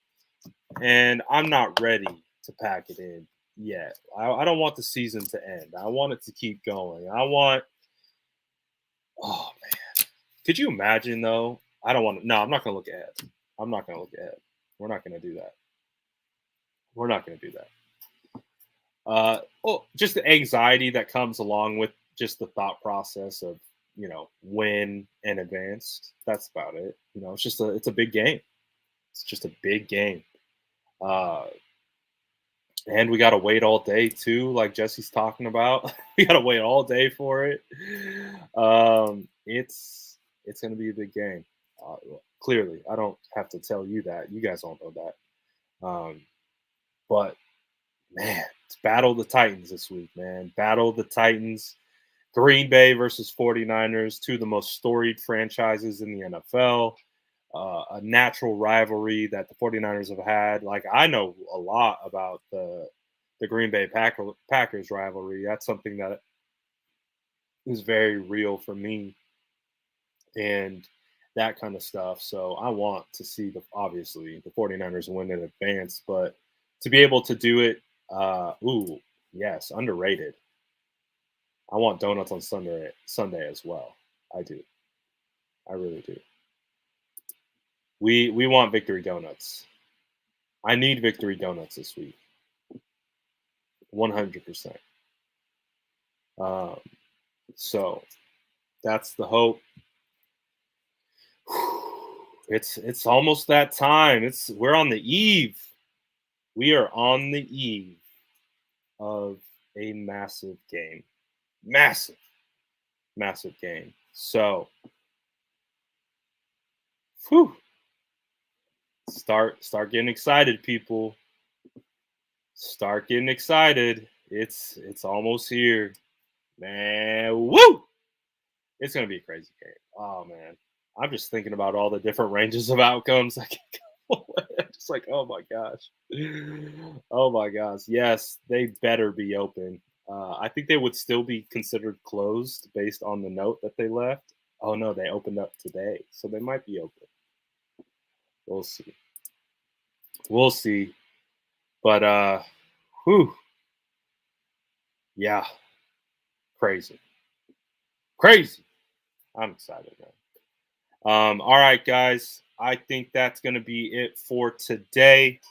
And I'm not ready to pack it in yet. I don't want the season to end. I want it to keep going. Oh, man. Could you imagine, though? I'm not going to look ahead. I'm not going to look ahead. We're not going to do that. We're not going to do that. Just the anxiety that comes along with just the thought process of, win and advance. That's about it. It's a big game. It's just a big game. And we got to wait all day too, like Jesse's talking about. We got to wait all day for it. It's going to be a big game. Clearly, I don't have to tell you that. You guys all know that. But man, it's Battle of the Titans this week, man. Battle of the Titans. Green Bay versus 49ers, two of the most storied franchises in the NFL. A natural rivalry that the 49ers have had. Like, I know a lot about the Green Bay Packers rivalry. That's something that is very real for me and that kind of stuff. So I want to see obviously the 49ers win in advance, but to be able to do it, yes, underrated. I want donuts on Sunday as well. I do. I really do. We want victory donuts. I need victory donuts this week. 100%. So that's the hope. It's almost that time. We're on the eve. We are on the eve of a massive game. Massive game. So start getting excited, people. Start getting excited. It's almost here. Man, woo! It's gonna be a crazy game. Oh man. I'm just thinking about all the different ranges of outcomes I can go with. It's like, oh my gosh. Oh my gosh. Yes, they better be open. I think they would still be considered closed based on the note that they left. Oh no, they opened up today. So they might be open. We'll see. We'll see. But whew. Yeah. Crazy. Crazy. I'm excited, man. All right, guys. I think that's going to be it for today.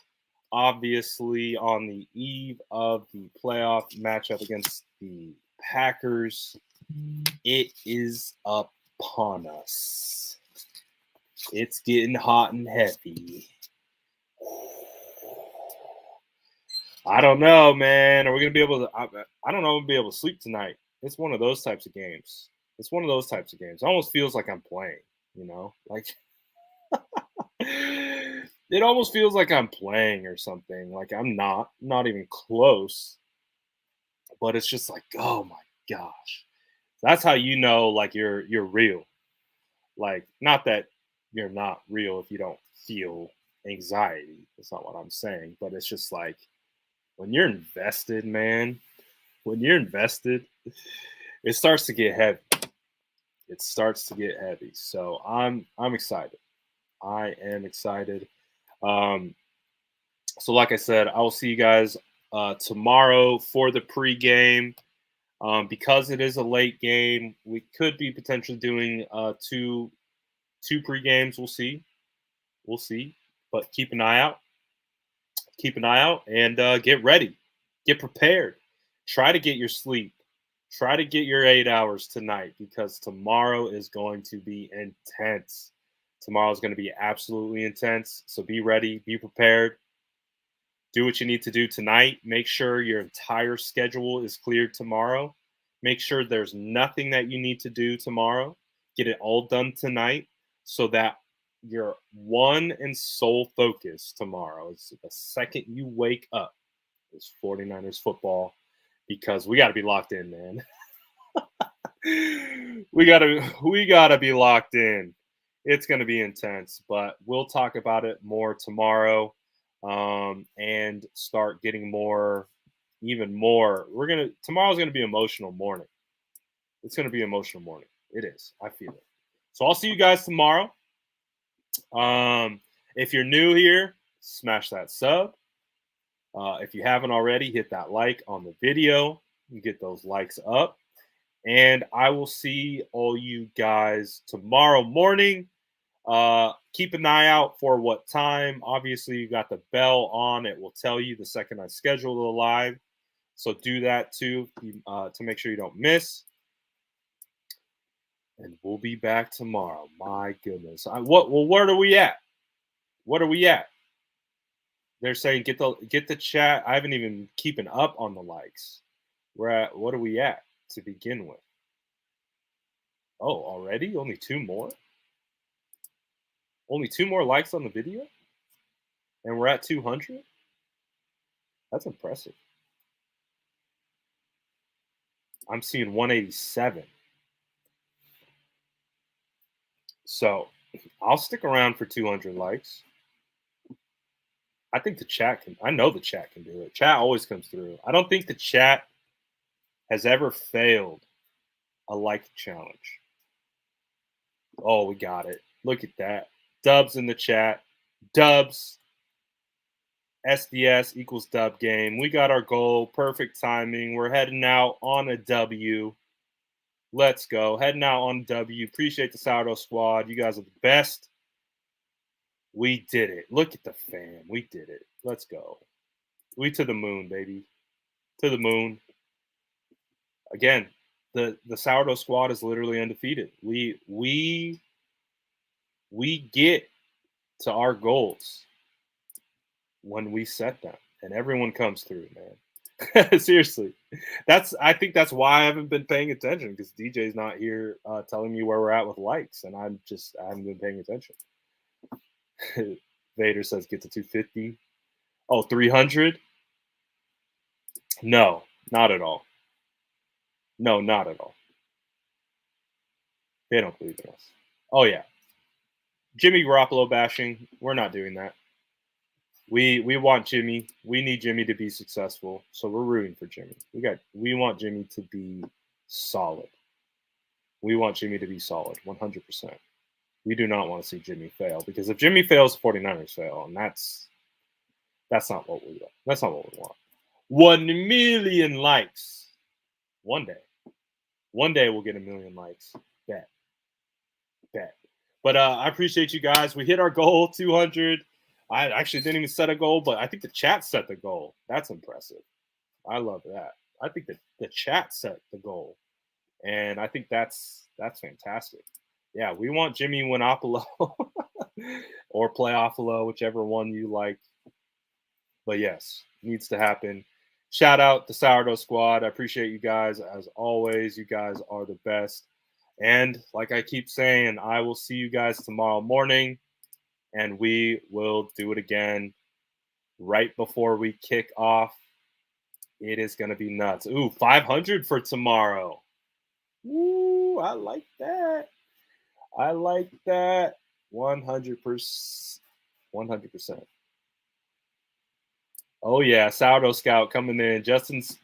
Obviously, on the eve of the playoff matchup against the Packers, it is upon us. It's getting hot and heavy. I don't know, man. Are we going to be able to? I don't know. We'll be able to sleep tonight. It's one of those types of games. It's one of those types of games. It almost feels like I'm playing, like it almost feels like I'm playing or something. Like I'm not even close. But it's just like, oh my gosh. That's how you know like you're real. Like not that you're not real if you don't feel anxiety. That's not what I'm saying, but it's just like when you're invested, man, when you're invested, it starts to get heavy. It starts to get heavy. So I'm excited. I am excited. So like I said, I will see you guys tomorrow for the pregame. Because it is a late game, we could be potentially doing two pre-games. We'll see. We'll see. But keep an eye out. Keep an eye out and get ready. Get prepared. Try to get your sleep. Try to get your 8 hours tonight because tomorrow is going to be intense. Tomorrow is going to be absolutely intense. So be ready. Be prepared. Do what you need to do tonight. Make sure your entire schedule is cleared tomorrow. Make sure there's nothing that you need to do tomorrow. Get it all done tonight so that your one and sole focus tomorrow is the second you wake up is 49ers football because we got to be locked in, man. we gotta be locked in. It's gonna be intense, but we'll talk about it more tomorrow. And start getting even more. Tomorrow's gonna be emotional morning. It's gonna be emotional morning. It is. I feel it. So I'll see you guys tomorrow. If you're new here, smash that sub. If you haven't already, hit that like on the video. You get those likes up. And I will see all you guys tomorrow morning. Keep an eye out for what time. Obviously, you got the bell on. It will tell you the second I schedule the live. So do that too to make sure you don't miss. And we'll be back tomorrow. My goodness. Where are we at? What are we at? They're saying get the chat. I haven't even keeping up on the likes. What are we at to begin with? Oh, already? Only 2 more? Only 2 more likes on the video? And we're at 200? That's impressive. I'm seeing 187. So I'll stick around for 200 likes. I think I know the chat can do it. Chat always comes through. I don't think the chat has ever failed a like challenge. Oh, we got it. Look at that. Dubs in the chat. Dubs. SDS equals dub game. We got our goal. Perfect timing. We're heading out on a W. Let's go. Heading out on W. Appreciate the Sourdough Squad. You guys are the best. We did it. Look at the fam. We did it. Let's go. We to the moon, baby. To the moon. Again, the Sourdough Squad is literally undefeated. We get to our goals when we set them, and everyone comes through, man. Seriously, I think that's why I haven't been paying attention because DJ's not here telling me where we're at with likes, and I haven't been paying attention. Vader says get to 250. Oh, 300? No, not at all. No, not at all. They don't believe in us. Oh yeah, Jimmy Garoppolo bashing. We're not doing that. We want Jimmy. We need Jimmy to be successful, so we're rooting for Jimmy. We want Jimmy to be solid. We want Jimmy to be solid, 100%. We do not want to see Jimmy fail, because if Jimmy fails, 49ers fail, and that's not what we want. That's not what we want. 1 million likes. One day we'll get 1 million likes. Bet. But I appreciate you guys. We hit our goal, 200. I actually didn't even set a goal, but I think the chat set the goal. That's impressive. I love that. I think that the chat set the goal, and I think that's fantastic. Yeah, we want Jimmy Winopolo or Playoffalo, whichever one you like. But yes, needs to happen. Shout out the Sourdough Squad. I appreciate you guys as always. You guys are the best. And like I keep saying, I will see you guys tomorrow morning, and we will do it again right before we kick off. It is going to be nuts. Ooh, 500 for tomorrow. Ooh, I like that. 100%. 100%. Oh yeah, Sourdough Scout coming in. Justin's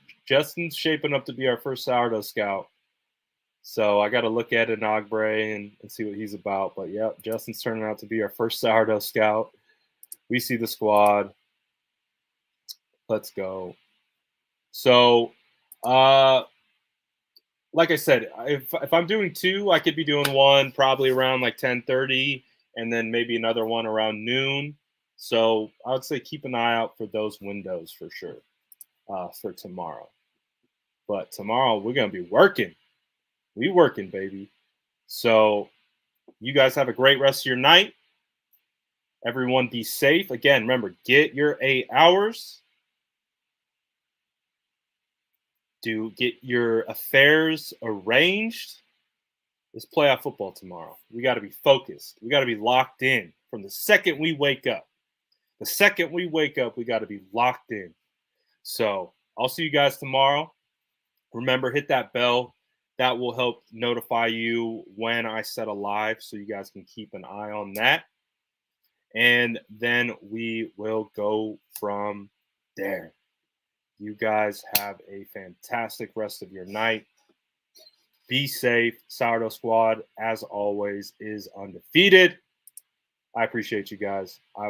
shaping up to be our first Sourdough Scout. So I got to look at Inogbre and see what he's about. But yep, Justin's turning out to be our first Sourdough Scout. We see the squad. Let's go. So, like I said, if I'm doing two, I could be doing one probably around like 10:30, and then maybe another one around noon. So I would say keep an eye out for those windows for sure for tomorrow. But tomorrow we're gonna be working. We working, baby. So you guys have a great rest of your night. Everyone be safe. Again, remember, get your 8 hours. Get your affairs arranged. It's playoff football tomorrow. We got to be focused. We got to be locked in from the second we wake up. The second we wake up, we got to be locked in. So I'll see you guys tomorrow. Remember, hit that bell. That will help notify you when I set a live, so you guys can keep an eye on that. And then we will go from there. You guys have a fantastic rest of your night. Be safe. Sourdough Squad, as always, is undefeated. I appreciate you guys. I will